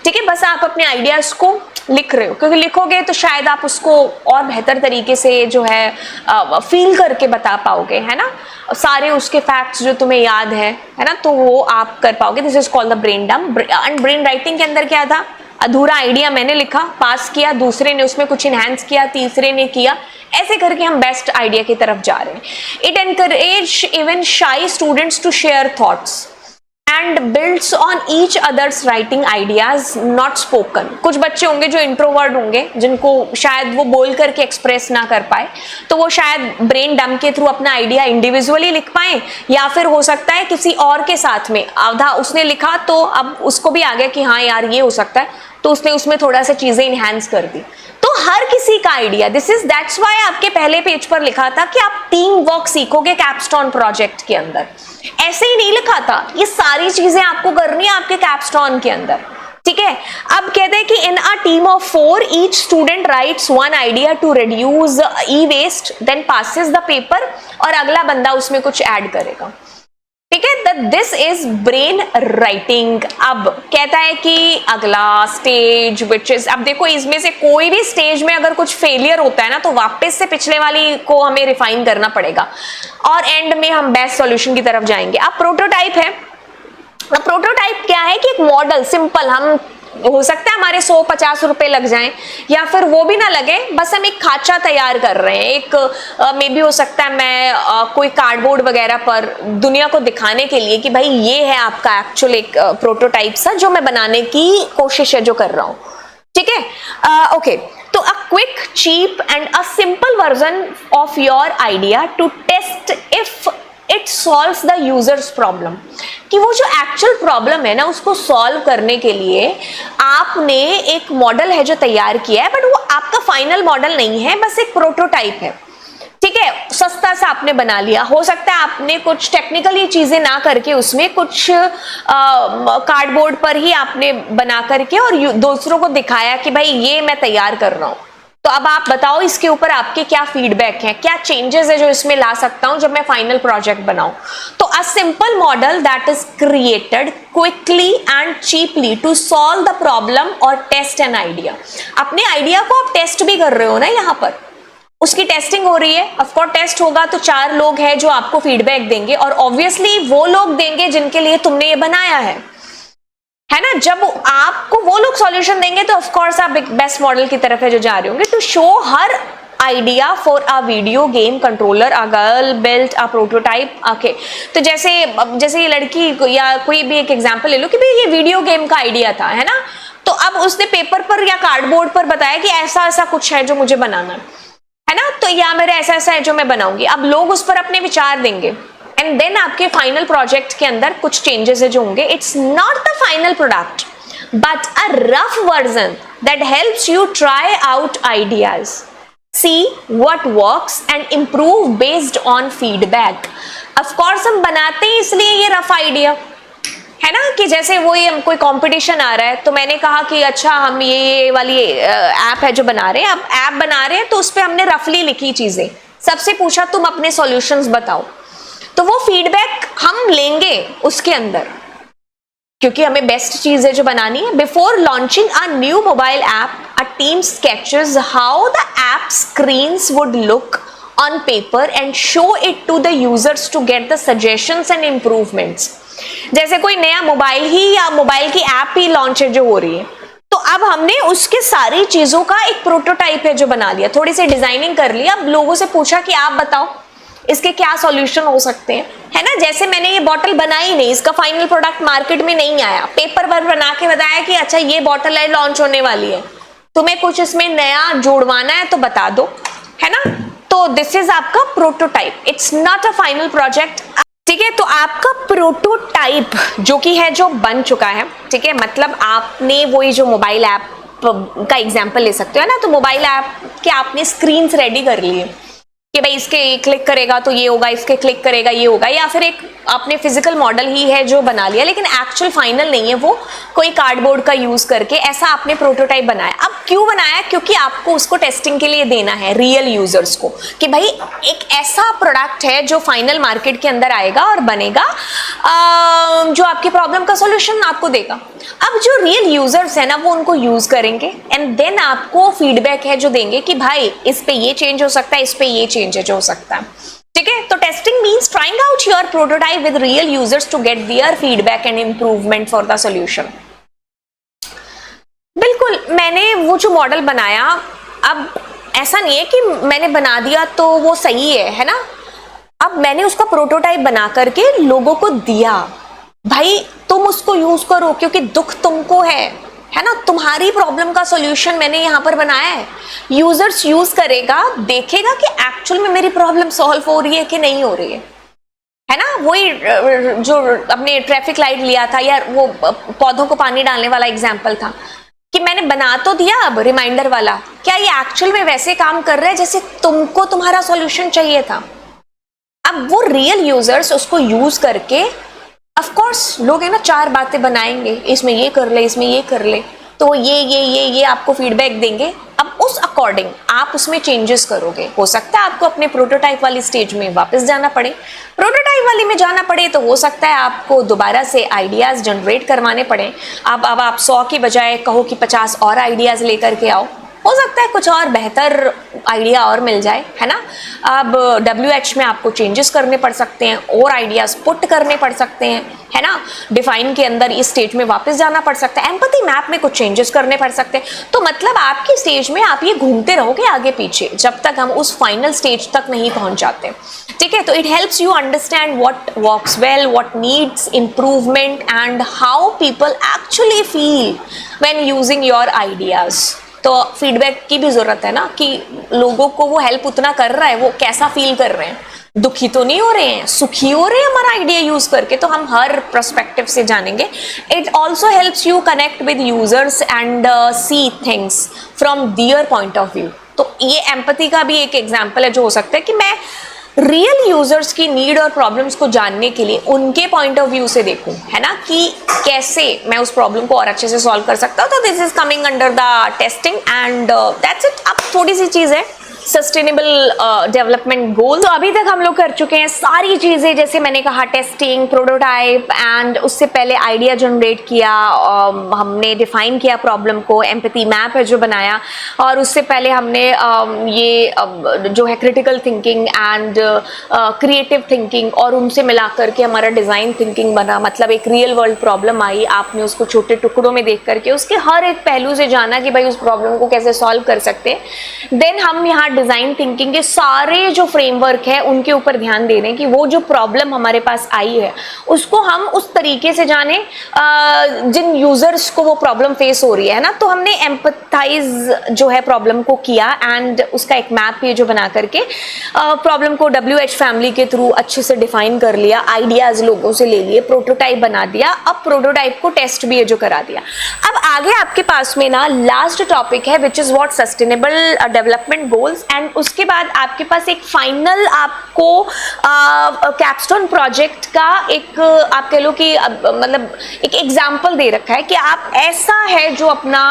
ठीक है, बस आप अपने आइडियाज को लिख रहे हो, क्योंकि लिखोगे तो शायद आप उसको और बेहतर तरीके से जो है फील करके बता पाओगे, है ना। सारे उसके फैक्ट्स जो तुम्हें याद है ना, तो वो आप कर पाओगे। This is called the brain dump. And brain writing के अंदर क्या था, अधूरा आइडिया मैंने लिखा, पास किया, दूसरे ने उसमें कुछ इनहैंस किया, तीसरे ने किया, ऐसे करके हम बेस्ट आइडिया की तरफ जा रहे हैं। It encourage even shy students to share thoughts and builds on each others writing ideas not spoken. कुछ बच्चे होंगे जो इंट्रोवर्ट होंगे, जिनको शायद वो बोल करके एक्सप्रेस ना कर पाए, तो वो शायद ब्रेन डंप के थ्रू अपना आइडिया इंडिविजुअली लिख पाए, या फिर हो सकता है किसी और के साथ में, आधा उसने लिखा तो अब उसको भी आ गया कि हाँ यार ये हो सकता है, तो उसने उसमें थोड़ा सा चीजें इनहैंस कर दी। तो हर किसी का आइडिया, दैट्स व्हाई आपके पहले पेज पर लिखा था कि आप टीम वर्क सीखोगे कैप्स्टोन प्रोजेक्ट के अंदर। ऐसे ही नहीं लिखा था, ये सारी चीजें आपको करनी है आपके कैप्स्टोन के अंदर, ठीक है। अब कहते हैं कि in a team of 4 each student writes one idea to reduce e waste, then passes the paper, और अगला बंदा उसमें कुछ ऐड करेगा, ठीक है। This is brain writing. अब कहता है कि अगला स्टेज विच इज, अब देखो इसमें से कोई भी स्टेज में अगर कुछ फेलियर होता है ना, तो वापस से पिछले वाली को हमें रिफाइन करना पड़ेगा और एंड में हम बेस्ट सॉल्यूशन की तरफ जाएंगे। अब प्रोटोटाइप है, प्रोटोटाइप क्या है कि एक मॉडल सिंपल, हम हो सकता है हमारे 150 रुपए लग जाएं या फिर वो भी ना लगे, बस हम एक खांचा तैयार कर रहे हैं, एक मे बी हो सकता है मैं कोई कार्डबोर्ड वगैरह पर दुनिया को दिखाने के लिए कि भाई ये है आपका एक्चुअल एक प्रोटोटाइप सा जो मैं बनाने की कोशिश है जो कर रहा हूं, ठीक है। ओके, तो a quick cheap and a simple version of your idea to test if it solves the users problem, कि वो जो एक्चुअल प्रॉब्लम है ना उसको सॉल्व करने के लिए आपने एक मॉडल है जो तैयार किया है, बट वो आपका फाइनल मॉडल नहीं है, बस एक प्रोटोटाइप है, ठीक है। सस्ता सा आपने बना लिया, हो सकता है आपने कुछ टेक्निकली चीजें ना करके उसमें कुछ कार्डबोर्ड पर ही आपने बना करके और दूसरों को दिखाया कि भाई ये मैं तैयार कर रहा हूं। तो अब आप बताओ इसके ऊपर आपके क्या फीडबैक है, क्या चेंजेस है जो इसमें ला सकता हूं जब मैं फाइनल प्रोजेक्ट बनाऊं। तो a simple model that is created quickly and cheaply to solve the problem और टेस्ट एन आइडिया। अपने आइडिया को आप टेस्ट भी कर रहे हो ना, यहां पर उसकी टेस्टिंग हो रही है। ऑफकोर्स टेस्ट होगा तो 4 लोग हैं जो आपको फीडबैक देंगे, और ऑब्वियसली वो लोग देंगे जिनके लिए तुमने ये बनाया है ना। जब आपको वो लोग सॉल्यूशन देंगे तो ऑफकोर्स आप एक बेस्ट मॉडल की तरफ है जो जा रहे होंगे। To show her idea for a video game controller a girl built a prototype. Okay, तो जैसे ये लड़की या कोई भी एक एग्जांपल ले लो कि भाई ये वीडियो गेम का आइडिया था, है ना। तो अब उसने पेपर पर या कार्डबोर्ड पर बताया कि ऐसा ऐसा कुछ है जो मुझे बनाना है ना, तो या मेरा ऐसा ऐसा है जो मैं बनाऊंगी। अब लोग उस पर अपने विचार देंगे एंड देन आपके फाइनल प्रोजेक्ट के अंदर कुछ चेंजेस है जो होंगे। It's not the final product but a rough version that helps you try out ideas, see what works and improve based on feedback. Of course हम बनाते हैं इसलिए ये रफ आइडिया है ना, कि जैसे वो ये कोई कंपटीशन आ रहा है तो मैंने कहा कि अच्छा हम ये वाली ऐप है जो बना रहे हैं, अब ऐप बना रहे हैं तो उस पर हमने रफली लिखी चीजें, सबसे पूछा तुम अपने सॉल्यूशंस बताओ, तो वो फीडबैक हम लेंगे उसके अंदर, क्योंकि हमें बेस्ट चीज है जो बनानी है। Before launching a new mobile app a team sketches how the app screens would look on paper and show it to the users to get the suggestions and improvements. जैसे कोई नया मोबाइल ही या मोबाइल की ऐप ही लॉन्च है जो हो रही है, तो अब हमने उसके सारी चीजों का एक प्रोटोटाइप है जो बना लिया, थोड़ी सी डिजाइनिंग कर लिया, अब लोगों से पूछा कि आप बताओ इसके क्या सॉल्यूशन हो सकते हैं, है ना। जैसे मैंने ये बॉटल बनाई नहीं, इसका फाइनल प्रोडक्ट मार्केट में नहीं आया, पेपर पर बना के बताया कि अच्छा ये बॉटल है लॉन्च होने वाली है, तुम्हें कुछ इसमें नया जोड़वाना है तो बता दो, है ना। तो दिस इज आपका prototype, it's not a final project, ठीक है। तो आपका प्रोटोटाइप जो कि है जो बन चुका है, ठीक है, मतलब आपने वही जो मोबाइल ऐप का एग्जांपल ले सकते हो ना, तो मोबाइल ऐप के आपने स्क्रीन्स रेडी कर लिए कि भाई इसके क्लिक करेगा तो ये होगा, इसके क्लिक करेगा ये होगा, या फिर एक आपने फिजिकल मॉडल ही है जो बना लिया लेकिन एक्चुअल फाइनल नहीं है, वो कोई कार्डबोर्ड का यूज करके ऐसा आपने प्रोटोटाइप बनाया। अब क्यों बनाया, क्योंकि आपको उसको टेस्टिंग के लिए देना है रियल यूजर्स को कि भाई एक ऐसा प्रोडक्ट है जो फाइनल मार्केट के अंदर आएगा और बनेगा, जो आपकी प्रॉब्लम का सोल्यूशन आपको देगा। अब जो रियल यूजर्स है ना वो उनको यूज करेंगे एंड देन आपको फीडबैक है जो देंगे कि भाई इस पे ये चेंज हो सकता है, इस पे ये चेंज है जो हो सकता है, ठीक है। तो testing means trying out your prototype with real users to get their feedback and improvement for the solution. बिल्कुल, मैंने वो जो मॉडल बनाया, अब ऐसा नहीं है कि मैंने बना दिया तो वो सही है ना। अब मैंने उसका प्रोटोटाइप बना करके लोगों को दिया, भाई तुम उसको यूज करो क्योंकि दुख तुमको है ना, तुम्हारी प्रॉब्लम का सॉल्यूशन मैंने यहाँ पर बनाया है। यूजर्स यूज करेगा, देखेगा कि एक्चुअल में मेरी प्रॉब्लम सॉल्व हो रही है कि नहीं हो रही है ना। वही जो अपने ट्रैफिक लाइट लिया था या वो पौधों को पानी डालने वाला एग्जाम्पल था कि मैंने बना तो दिया, अब रिमाइंडर वाला, क्या ये एक्चुअल में वैसे काम कर रहा है जैसे तुमको तुम्हारा सॉल्यूशन चाहिए था। अब वो रियल यूजर्स उसको यूज करके, ऑफ कोर्स लोग है ना 4 बातें बनाएंगे, इसमें ये कर ले, इसमें ये कर ले, तो ये आपको फीडबैक देंगे। अब उस अकॉर्डिंग आप उसमें चेंजेस करोगे। हो सकता है आपको अपने प्रोटोटाइप वाली स्टेज में वापस जाना पड़े, प्रोटोटाइप वाली में जाना पड़े तो हो सकता है आपको दोबारा से आइडियाज जनरेट करवाने पड़े। अब आप 100 की बजाय कहो कि 50 और आइडियाज लेकर के आओ, हो सकता है कुछ और बेहतर आइडिया और मिल जाए, है ना। अब WH में आपको चेंजेस करने पड़ सकते हैं और आइडियाज पुट करने पड़ सकते हैं, है ना। डिफाइन के अंदर इस स्टेज में वापस जाना पड़ सकता है, एम्पैथी मैप में कुछ चेंजेस करने पड़ सकते हैं। तो मतलब आपकी स्टेज में आप ये घूमते रहोगे आगे पीछे जब तक हम उस फाइनल स्टेज तक नहीं पहुंच जाते, ठीक है। तो it helps you understand what works well, what needs improvement and how people actually feel when using your ideas. तो फीडबैक की भी जरूरत है ना, कि लोगों को वो हेल्प उतना कर रहा है, वो कैसा फील कर रहे हैं, दुखी तो नहीं हो रहे हैं, सुखी हो रहे हैं हमारा आइडिया यूज करके। तो हम हर पर्सपेक्टिव से जानेंगे। It also helps you connect with users and see things from their point of view. तो ये एम्पैथी का भी एक एग्जाम्पल है जो हो सकता है कि मैं रियल यूजर्स की नीड और प्रॉब्लम्स को जानने के लिए उनके पॉइंट ऑफ व्यू से देखूं, है ना, कि कैसे मैं उस प्रॉब्लम को और अच्छे से सॉल्व कर सकता हूं। तो this is coming under the testing and that's it. अब थोड़ी सी चीज है सस्टेनेबल डेवलपमेंट गोल। तो अभी तक हम लोग कर चुके हैं सारी चीजें, जैसे मैंने कहा टेस्टिंग, प्रोटोटाइप एंड उससे पहले आइडिया जनरेट किया, हमने डिफाइन किया प्रॉब्लम को, एम्पैथी मैप है जो बनाया, और उससे पहले हमने ये जो है critical thinking and creative thinking और उनसे मिला करके हमारा डिजाइन थिंकिंग बना। मतलब एक रियल वर्ल्ड प्रॉब्लम आई, आपने उसको छोटे टुकड़ों में देख करके उसके हर एक पहलू से जाना कि भाई उस प्रॉब्लम को कैसे सॉल्व कर सकते हैं। देन हम यहाँ डिजाइन थिंकिंग के सारे जो फ्रेमवर्क है उनके ऊपर ध्यान दे रहे हैं कि वो जो प्रॉब्लम हमारे पास आई है उसको हम उस तरीके से जाने जिन यूजर्स को वो प्रॉब्लम फेस हो रही है ना। तो हमने एम्पैथाइज जो है प्रॉब्लम को किया एंड उसका एक मैप ये जो बना करके प्रॉब्लम को WH फैमिली के थ्रू अच्छे से डिफाइन कर लिया, आइडियाज लोगों से ले लिए, प्रोटोटाइप बना दिया। अब प्रोटोटाइप को टेस्ट भी ये जो करा दिया। अब आगे आपके पास में ना लास्ट टॉपिक है which is what sustainable development goals, and उसके बाद आपके पास एक फाइनल आपको कैपस्टोन प्रोजेक्ट का एक आप कह लो कि मतलब एक एग्जांपल दे रखा है कि आप ऐसा है जो अपना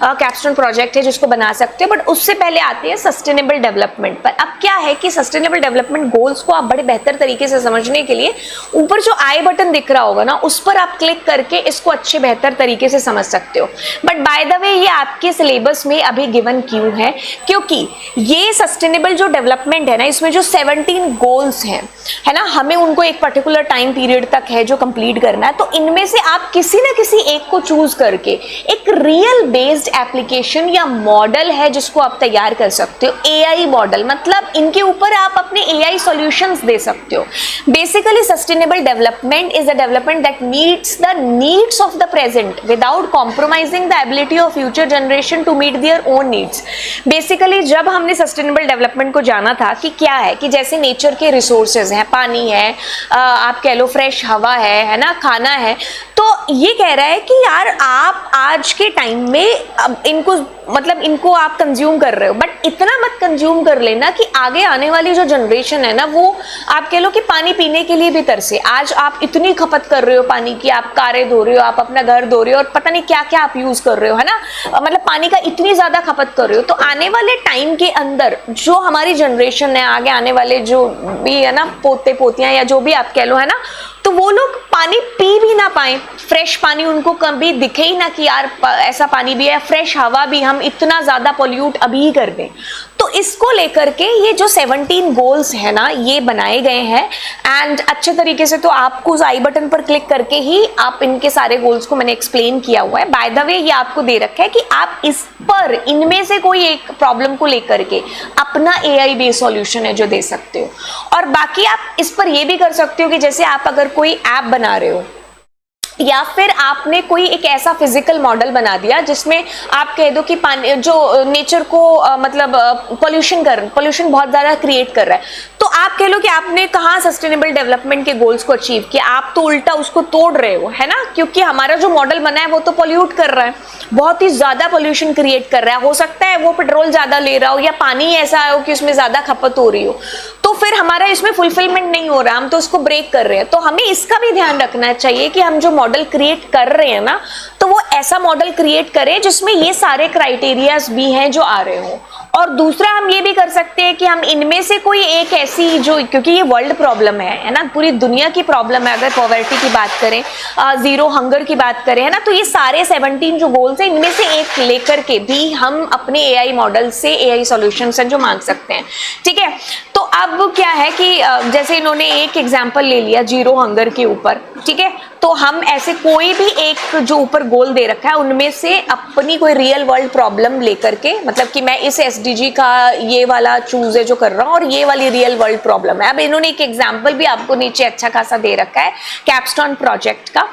कैपस्टोन प्रोजेक्ट है जिसको बना सकते हो। बट उससे पहले आते हैं सस्टेनेबल डेवलपमेंट पर। अब क्या है कि सस्टेनेबल डेवलपमेंट गोल्स को आप बड़े बेहतर तरीके से समझने के लिए ऊपर जो आई बटन दिख रहा होगा ना उस पर आप क्लिक करके इसको अच्छे बेहतर तरीके से समझ सकते हो। बट बाय द वे ये आपके सिलेबस में अभी गिवन क्यों है, क्योंकि ये सस्टेनेबल जो डेवलपमेंट है ना इसमें जो 17 गोल्स हैं, है ना, हमें उनको एक पर्टिकुलर टाइम पीरियड तक है जो कंप्लीट करना है। तो इनमें से आप किसी ना किसी एक को चूज करके एक रियल बेस्ड एप्लीकेशन या मॉडल है जिसको आप तैयार कर सकते हो। AI मॉडल मतलब इनके ऊपर आप अपने AI सॉल्यूशंस दे सकते हो। Basically sustainable development is a development that meets the needs of the present without compromising the ability of future generation to meet their own needs. Basically जब हमने सस्टेनेबल डेवलपमेंट को जाना था कि क्या है कि जैसे नेचर के रिसोर्सेज हैं, पानी है, आप कह लो फ्रेश हवा है ना, खाना है, तो ये कह रहा है कि यार आप आज के टाइम में अब इनको मतलब इनको आप कंज्यूम कर रहे हो, बट इतना मत कंज्यूम कर लेना कि आगे आने वाली जो जनरेशन है ना वो आप कह लो कि पानी पीने के लिए भी तरसे। आज आप इतनी खपत कर रहे हो पानी की, आप कारें धो रहे हो, आप अपना घर धो रहे हो और पता नहीं क्या क्या आप यूज कर रहे हो, है ना, मतलब पानी का इतनी ज्यादा खपत कर रहे हो। तो आने वाले टाइम के अंदर जो हमारी जनरेशन है, आगे आने वाले जो भी है ना पोते पोतियां या जो भी आप कह लो, है ना, तो वो लोग पानी पी भी ना पाए, फ्रेश पानी उनको कभी दिखे ही ना कि यार ऐसा पानी भी है, फ्रेश हवा भी हम इतना ज्यादा पॉल्यूट अभी ही कर दें। तो इसको लेकर के ये जो 17 गोल्स है ना ये बनाए गए हैं एंड अच्छे तरीके से तो आपको उस आई बटन पर क्लिक करके ही आप इनके सारे गोल्स को मैंने एक्सप्लेन किया हुआ है। बाय द वे ये आपको दे रखा है कि आप इस पर इनमें से कोई एक प्रॉब्लम को लेकर के अपना AI बेस्ड सॉल्यूशन है जो दे सकते हो। और बाकी आप इस पर ये भी कर सकते हो कि जैसे आप अगर कोई ऐप बना रहे हो या फिर आपने कोई एक ऐसा फिजिकल मॉडल बना दिया जिसमें आप कह दो कि पानी जो नेचर को मतलब पोल्यूशन बहुत ज़्यादा क्रिएट कर रहा है, तो आप कह लो कि आपने कहाँ सस्टेनेबल डेवलपमेंट के गोल्स को अचीव किया, आप तो उल्टा उसको तोड़ रहे हो, है ना, क्योंकि हमारा जो मॉडल बना है वो तो पॉल्यूट कर रहा है, बहुत ही ज़्यादा पोल्यूशन क्रिएट कर रहा है। हो सकता है वो पेट्रोल ज़्यादा ले रहा हो या पानी ऐसा हो कि उसमें ज़्यादा खपत हो रही हो, तो फिर हमारा इसमें फुलफिलमेंट नहीं हो रहा, हम तो उसको ब्रेक कर रहे हैं। तो हमें इसका भी ध्यान रखना चाहिए कि हम जो मॉडल क्रिएट कर रहे हैं ना तो वो ऐसा मॉडल क्रिएट करें जिसमें ये सारे क्राइटेरियाज भी हैं जो आ रहे हो। और दूसरा हम ये भी कर सकते हैं कि हम इनमें से कोई एक ऐसी जो, क्योंकि ये वर्ल्ड प्रॉब्लम है ना, पूरी दुनिया की प्रॉब्लम है, अगर पॉवर्टी की बात करें, जीरो हंगर की बात करें, है ना, तो ये सारे 17 जो गोल्स हैं इनमें से एक लेकर के भी हम अपने एआई मॉडल से एआई सॉल्यूशंस हैं जो मांग सकते हैं। ठीक है, तो अब क्या है कि जैसे इन्होंने एक एग्जांपल ले लिया जीरो हंगर के ऊपर, ठीक है, तो हम ऐसे कोई भी एक जो ऊपर गोल दे रखा है उनमें से अपनी कोई रियल वर्ल्ड प्रॉब्लम लेकर के, मतलब कि मैं इस एसडीजी का ये वाला चूज है जो कर रहा हूँ और ये वाली रियल वर्ल्ड प्रॉब्लम है। अब इन्होंने एक एग्जांपल भी आपको नीचे अच्छा खासा दे रखा है कैपस्टोन प्रोजेक्ट का,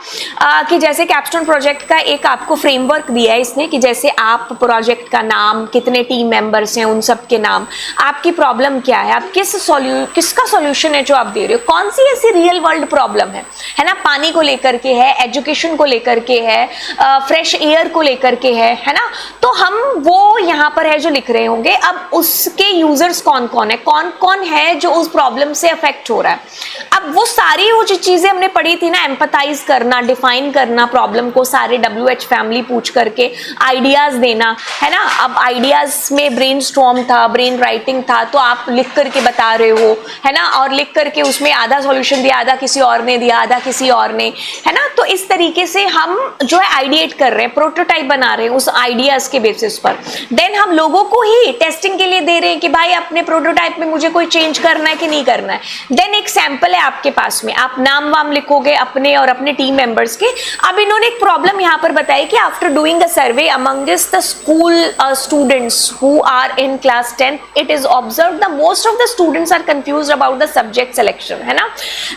कि जैसे कैपस्टोन प्रोजेक्ट का एक आपको फ्रेमवर्क दिया है इसने, कि जैसे आप प्रोजेक्ट का नाम, कितने टीम मेंबर्स हैं उन सब के नाम, आपकी प्रॉब्लम क्या है, आप किसका सॉल्यूशन है जो आप दे रहे हो, कौन सी ऐसी रियल वर्ल्ड प्रॉब्लम है ना, पानी को लेकर के है, एजुकेशन को लेकर के है, फ्रेश एयर को लेकर के है ना, तो हम वो यहाँ पर है जो लिख रहे होंगे। अब उसके यूजर्स कौन कौन है जो उस प्रॉब्लम से अफेक्ट हो रहा है। अब वो सारी वो जो चीजें हमने पढ़ी थी ना, एम्पैथाइज करना, डिफाइन करना प्रॉब्लम को, सारे WH फैमिली पूछ करके आइडियाज देना, है ना। अब आइडियाज में ब्रेनस्टॉर्म था, ब्रेन राइटिंग था, तो आप लिख करके बता रहे हो, है ना, और लिख करके उसमें आधा सॉल्यूशन दिया, आधा किसी और ने दिया, आधा किसी और ने, है ना। तो इस तरीके से हम जो है आइडिएट कर रहे हैं, प्रोटोटाइप बना रहे हैं उस आइडियाज के बेसिस पर। देन हम लोगों को ही टेस्टिंग के लिए दे रहे हैं कि भाई अपने प्रोटोटाइप में मुझे कोई चेंज करना है कि नहीं करना है। देन एक सैंपल है आपके पास में, आप नाम वाम लिखोगे अपने और अपने टीम मेंबर्स के। अब इन्होंने एक प्रॉब्लम यहाँ पर बताई कि after doing a survey amongst the school students who are in class 10 it is observe the most of the students are confused about the subject selection, है ना।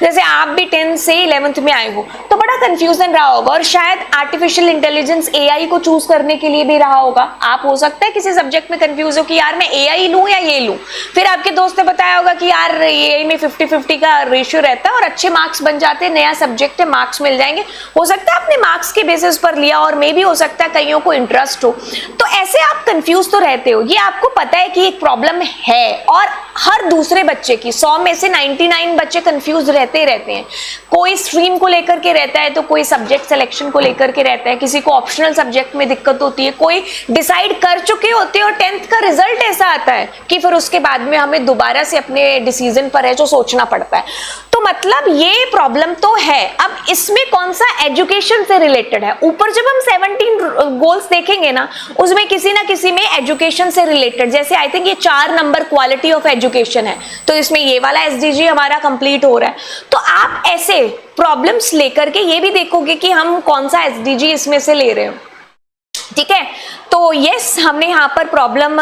जैसे आप भी 10th से 11th में आए हो तो बड़ा कंफ्यूजन रहा होगा, और शायद आर्टिफिशियल इंटेलिजेंस एआई को चूज करने के लिए भी रहा होगा। आप हो सकता है किसी सब्जेक्ट में कंफ्यूज हो कि यार मैं एआई लूं या ये लूं, फिर आपके दोस्त ने बताया होगा कि यार एआई में 50-50 का रेशियो रहता है और अच्छे मार्क्स बन जाते हैं, नया सब्जेक्ट है, मार्क्स मिल जाएंगे। हो सकता है आपने मार्क्स के बेसिस पर लिया, और मे भी हो सकता है कईयों को इंटरेस्ट हो, तो ऐसे आप कंफ्यूज तो रहते हो। ये आपको पता है कि एक प्रॉब्लम है, और हर दूसरे बच्चे की 100 में से 99 बच्चे कंफ्यूज रहते हैं। कोई स्ट्रीम को लेकर के रहता है, तो कोई सब्जेक्ट सिलेक्शन को लेकर के रहता है, किसी को ऑप्शनल सब्जेक्ट में दिक्कत होती है, कोई डिसाइड कर चुके होते हैं और 10th का रिजल्ट ऐसा आता है कि फिर उसके बाद में हमें दोबारा से अपने डिसीजन पर है जो सोचना पड़ता है। तो मतलब ये प्रॉब्लम तो है। अब इसमें कौन सा एजुकेशन से रिलेटेड है, ऊपर जब हम 17 गोल्स देखेंगे ना, उसमें किसी ना किसी में एजुकेशन से रिलेटेड, जैसे आई थिंक ये 4 नंबर क्वालिटी ऑफ एजुकेशन है, तो इसमें ये वाला एसडीजी हमारा कंप्लीट हो रहा है। तो आप ऐसे प्रॉब्लम्स लेकर के ये भी देखोगे कि हम कौन सा एसडीजी इसमें से ले रहे हो, ठीक है। तो यस, हमने यहाँ पर प्रॉब्लम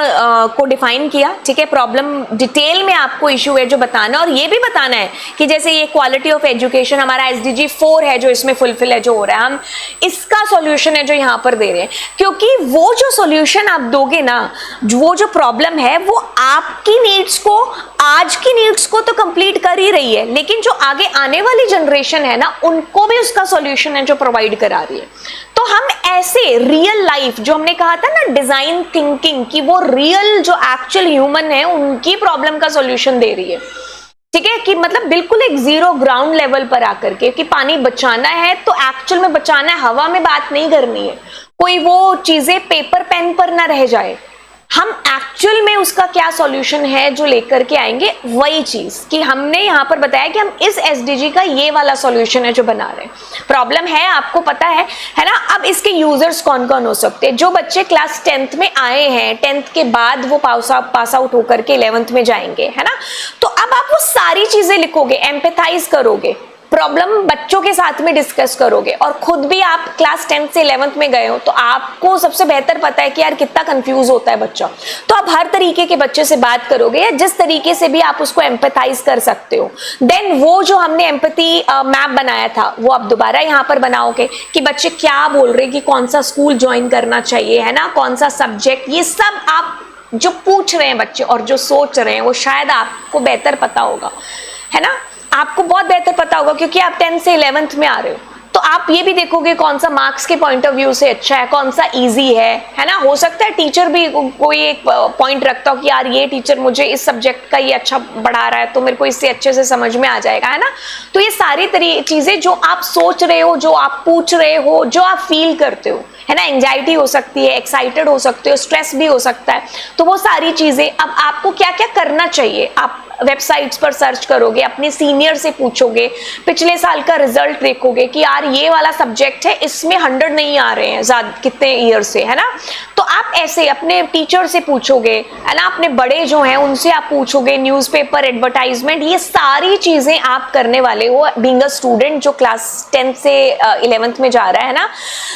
को डिफाइन किया, ठीक है। प्रॉब्लम डिटेल में आपको इशू है जो बताना, और ये भी बताना है कि जैसे ये क्वालिटी ऑफ एजुकेशन हमारा एसडीजी 4 है जो इसमें फुलफिल है, जो हो रहा है, हम इसका सॉल्यूशन है जो यहाँ पर दे रहे हैं। क्योंकि वो जो सॉल्यूशन आप दोगे ना, वो जो प्रॉब्लम है वो आपकी नीड्स को, आज की नीड्स को तो कंप्लीट कर ही रही है, लेकिन जो आगे आने वाली जनरेशन है ना, उनको भी उसका सॉल्यूशन है जो प्रोवाइड करा रही है। तो हम ऐसे रियल लाइफ, जो हमने कहा था ना डिजाइन थिंकिंग, कि वो रियल जो एक्चुअल ह्यूमन है उनकी प्रॉब्लम का सॉल्यूशन दे रही है, ठीक है। कि मतलब बिल्कुल एक जीरो ग्राउंड लेवल पर आकर के कि पानी बचाना है तो एक्चुअल में बचाना है, हवा में बात नहीं करनी है, कोई वो चीजें पेपर पेन पर ना रह जाए। हम एक्चुअल में उसका क्या सॉल्यूशन है जो लेकर के आएंगे, वही चीज कि हमने यहाँ पर बताया कि हम इस एसडीजी का ये वाला सॉल्यूशन है जो बना रहे हैं। प्रॉब्लम है, आपको पता है ना। अब इसके यूजर्स कौन कौन हो सकते हैं, जो बच्चे क्लास 10th में आए हैं, 10th के बाद वो पास आउट होकर के 11th में जाएंगे, है ना। तो अब आप वो सारी चीजें लिखोगे, एम्पैथाइज करोगे, प्रॉब्लम बच्चों के साथ में डिस्कस करोगे, और खुद भी आप क्लास 10th से 11th में गए हो तो आपको सबसे बेहतर पता है कि यार कितना कंफ्यूज होता है बच्चा। तो आप हर तरीके के बच्चे से बात करोगे, या जिस तरीके से भी आप उसको एम्पैथाइज कर सकते हो। देन वो जो हमने एम्पैथी मैप बनाया था वो आप दोबारा यहाँ पर बनाओगे कि बच्चे क्या बोल रहे हैं, कि कौन सा स्कूल ज्वाइन करना चाहिए, है ना, कौन सा सब्जेक्ट, ये सब आप जो पूछ रहे हैं बच्चे और जो सोच रहे हैं वो शायद आपको बेहतर पता होगा, है ना। आपको बहुत बेहतर पता होगा क्योंकि आप 10th से 11th में आ रहे हो। तो आप ये भी देखोगे कौन सा मार्क्स के पॉइंट ऑफ व्यू से अच्छा है, कौन सा इजी है ना। हो सकता है टीचर भी कोई एक पॉइंट रखता हो कि यार ये टीचर मुझे इस सब्जेक्ट का ये अच्छा पढ़ा रहा है तो मेरे को इससे अच्छे से समझ में आ जाएगा, है ना। तो ये सारी चीजें जो आप सोच रहे हो, जो आप पूछ रहे हो, जो आप फील करते हो, है ना, एंजाइटी हो सकती है, एक्साइटेड हो सकते हो, स्ट्रेस भी हो सकता है, तो वो सारी चीजें अब आपको क्या क्या करना चाहिए। आप वेबसाइट्स पर सर्च करोगे, अपने सीनियर से पूछोगे, पिछले साल का रिजल्ट देखोगे कि यार ये वाला सब्जेक्ट है, इसमें 100 नहीं आ रहे हैं ज्यादा कितने ईयर से, है ना। तो आप ऐसे अपने टीचर से पूछोगे, है ना, अपने बड़े जो हैं उनसे आप पूछोगे, न्यूज़पेपर, एडवर्टाइजमेंट, ये सारी चीजें आप करने वाले हो बीइंग अ स्टूडेंट जो क्लास 10 से 11th में जा रहा है ना।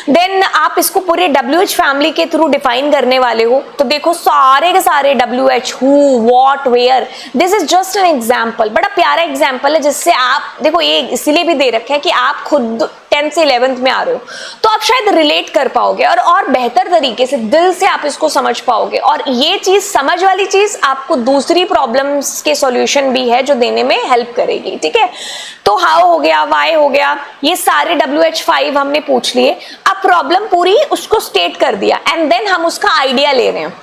देन आप इसको पूरे WH फैमिली के थ्रू डिफाइन करने वाले हो। तो देखो सारे के सारे WH, who, what, where, this is just an example, बड़ा प्यारा एग्जाम्पल है जिससे आप देखो, ये इसलिए भी दे रखे हैं कि आप खुद 10 से 11th में आ रहे हो तो आप शायद रिलेट कर पाओगे और बेहतर तरीके से दिल से आप इसको समझ पाओगे। और ये चीज, समझ वाली चीज, आपको दूसरी प्रॉब्लम्स के सॉल्यूशन भी है जो देने में हेल्प करेगी, ठीक है। तो हाउ हो गया, वाई हो गया, ये सारे WH5 हमने पूछ लिए। अब प्रॉब्लम पूरी उसको स्टेट कर दिया एंड देन हम उसका आइडिया ले रहे हैं,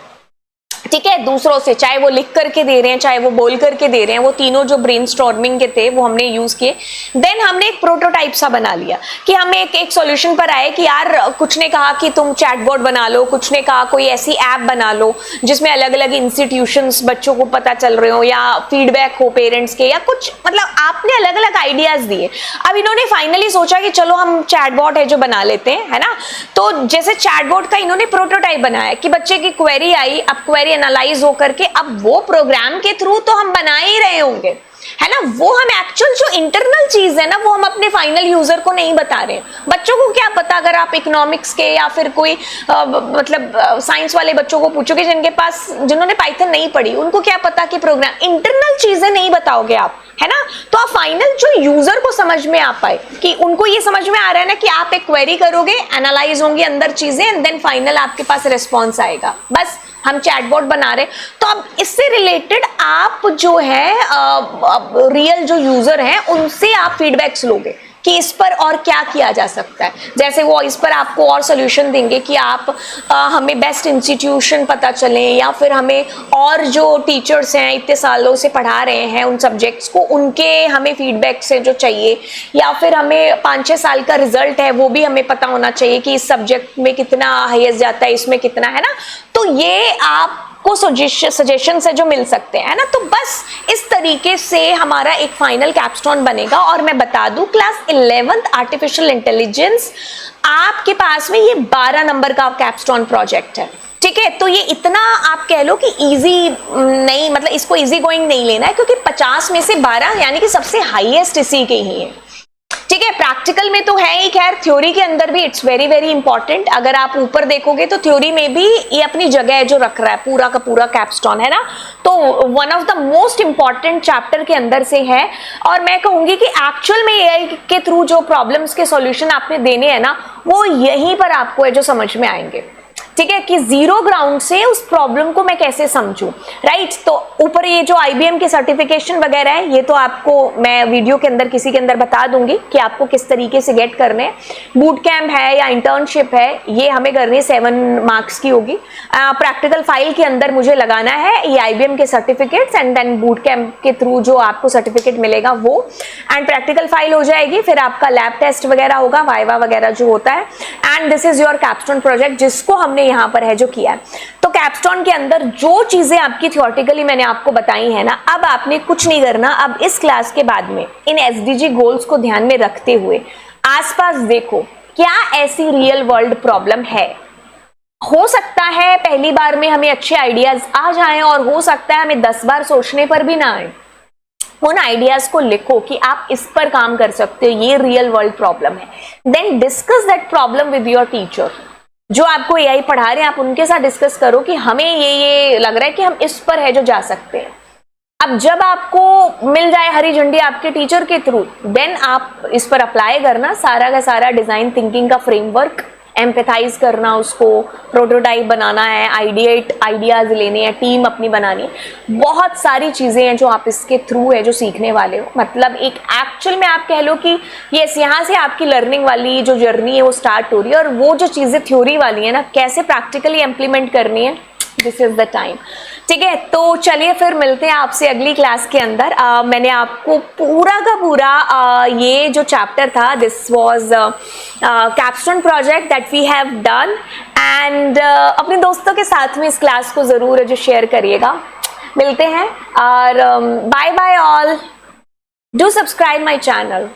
ठीक है, दूसरों से, चाहे वो लिख करके दे रहे हैं, चाहे वो बोल करके दे रहे हैं। वो तीनों जो ब्रेनस्टॉर्मिंग के थे वो हमने यूज किए। देन हमने एक प्रोटोटाइप सा बना लिया कि हम एक सॉल्यूशन पर आए कि यार कुछ ने कहा कि तुम चैटबॉट बना लो, कुछ ने कहा कोई ऐसी ऐप बना लो जिसमें अलग अलग इंस्टीट्यूशंस बच्चों को पता चल रहे हो या फीडबैक हो पेरेंट्स के, या कुछ, मतलब आपने अलग अलग आइडियाज दिए। अब इन्होंने फाइनली सोचा कि चलो हम चैटबॉट है जो बना लेते हैं, है ना। तो जैसे चैटबॉट का इन्होंने प्रोटोटाइप बनाया कि बच्चे की क्वेरी आई, अब क्वेरी एनालाइज हो करके अब वो प्रोग्राम के थ्रू तो हम बना ही रहे होंगे, है ना। वो हम एक्चुअल जो इंटरनल चीज है ना वो हम अपने फाइनल यूजर को नहीं बता रहे। बच्चों को क्या पता, अगर आप इकोनॉमिक्स के या फिर कोई मतलब साइंस वाले बच्चों को पूछोगे जिन्होंने पाइथन नहीं पढ़ी, उनको क्या पता कि प्रोग्राम, इंटरनल चीजें नहीं बताओगे आप, है ना। तो आप फाइनल जो यूजर को समझ में आ पाए कि उनको ये समझ में आ रहा है ना कि आप एक क्वेरी करोगे, एनालाइज होंगी अंदर चीजें एंड देन फाइनल आपके पास रिस्पॉन्स आएगा, बस हम चैटबॉट बना रहे। तो अब इससे रिलेटेड आप जो है रियल जो यूजर हैं उनसे आप फीडबैक्स लोगे कि इस पर और क्या किया जा सकता है। जैसे वो इस पर आपको और सोल्यूशन देंगे कि आप हमें बेस्ट इंस्टीट्यूशन पता चले, या फिर हमें और जो टीचर्स हैं इतने सालों से पढ़ा रहे हैं उन सब्जेक्ट्स को, उनके हमें फीडबैक से जो चाहिए, या फिर हमें 5-6 साल का रिजल्ट है वो भी हमें पता होना चाहिए कि इस सब्जेक्ट में कितना हाईएस्ट जाता है, इसमें कितना, है ना। तो ये आप को सजेशन से जो मिल सकते हैं, ना। तो बस इस तरीके से हमारा एक फाइनल कैपस्टोन बनेगा। और मैं बता दूं क्लास 11th आर्टिफिशियल इंटेलिजेंस आपके पास में ये 12 नंबर का कैपस्टोन प्रोजेक्ट है, ठीक है। तो ये इतना आप कह लो कि इजी नहीं, मतलब इसको इजी गोइंग नहीं लेना है, क्योंकि 50 में से 12 यानी कि सबसे हाईएस्ट इसी के ही है, ठीक है। प्रैक्टिकल में तो है ही, खैर थ्योरी के अंदर भी इट्स वेरी वेरी इंपॉर्टेंट। अगर आप ऊपर देखोगे तो थ्योरी में भी ये अपनी जगह जो रख रहा है पूरा का पूरा कैपस्टोन, है ना। तो one of the most important chapter के अंदर से है। और मैं कहूंगी कि एक्चुअल में एआई के थ्रू जो प्रॉब्लम्स के सॉल्यूशन आपने देने हैं ना, वो यहीं पर आपको है जो समझ में आएंगे, ठीक है, कि जीरो ग्राउंड से उस प्रॉब्लम को मैं कैसे समझूं, राइट। तो ऊपर ये जो IBM के सर्टिफिकेशन वगैरह है, ये तो आपको मैं वीडियो के अंदर किसी के अंदर बता दूंगी कि आपको किस तरीके से गेट करने हैं। बूट कैंप है या इंटर्नशिप है, ये हमें करनी है, 7 मार्क्स की होगी। प्रैक्टिकल फाइल के अंदर मुझे लगाना है ये IBM के certificates and then boot camp के थ्रू जो आपको सर्टिफिकेट मिलेगा वो, एंड प्रैक्टिकल फाइल हो जाएगी, फिर आपका लैब टेस्ट वगैरह होगा, वाइवा वगैरह जो होता है, and this is your capstone project जिसको हमने यहाँ पर है जो किया है। तो कैपस्टोन के अंदर जो चीजें आपकी थियोरेटिकली मैंने आपको बताई है ना, अब आपने कुछ नहीं करना। अब इस क्लास के बाद में इन SDG गोल्स को ध्यान में रखते हुए आसपास देखो क्या ऐसी रियल वर्ल्ड प्रॉब्लम है। हो सकता है पहली बार में हमें अच्छे आइडियाज आ जाएं और हो सकता है हमें 10 बार सोचने पर भी ना आए। उन आइडियाज को लिखो कि आप इस पर काम कर सकते हो, ये रियल वर्ल्ड प्रॉब्लम है। Then discuss that problem with your teacher, जो आपको AI पढ़ा रहे हैं आप उनके साथ डिस्कस करो कि हमें ये लग रहा है कि हम इस पर है जो जा सकते हैं। अब जब आपको मिल जाए हरी झंडी आपके टीचर के थ्रू, देन आप इस पर अप्लाई करना सारा का सारा डिजाइन थिंकिंग का फ्रेमवर्क, एम्पैथाइज करना, उसको प्रोटोटाइप बनाना है, आइडियाज़ लेने हैं, टीम अपनी बनानी है, बहुत सारी चीज़ें हैं जो आप इसके थ्रू है जो सीखने वाले हो। मतलब एक एक्चुअल में आप कह लो कि यस, यहाँ से आपकी लर्निंग वाली जो जर्नी है वो स्टार्ट हो रही है, और वो जो चीज़ें थ्योरी वाली है ना, कैसे प्रैक्टिकली इम्प्लीमेंट करनी है, दिस इज द टाइम। ठीक है, तो चलिए फिर मिलते हैं आपसे अगली क्लास के अंदर। मैंने आपको पूरा का पूरा ये जो चैप्टर था, this was capstone project that we have done, and अपने दोस्तों के साथ में इस क्लास को ज़रूर जो शेयर करिएगा। मिलते हैं और bye bye all, do subscribe my channel.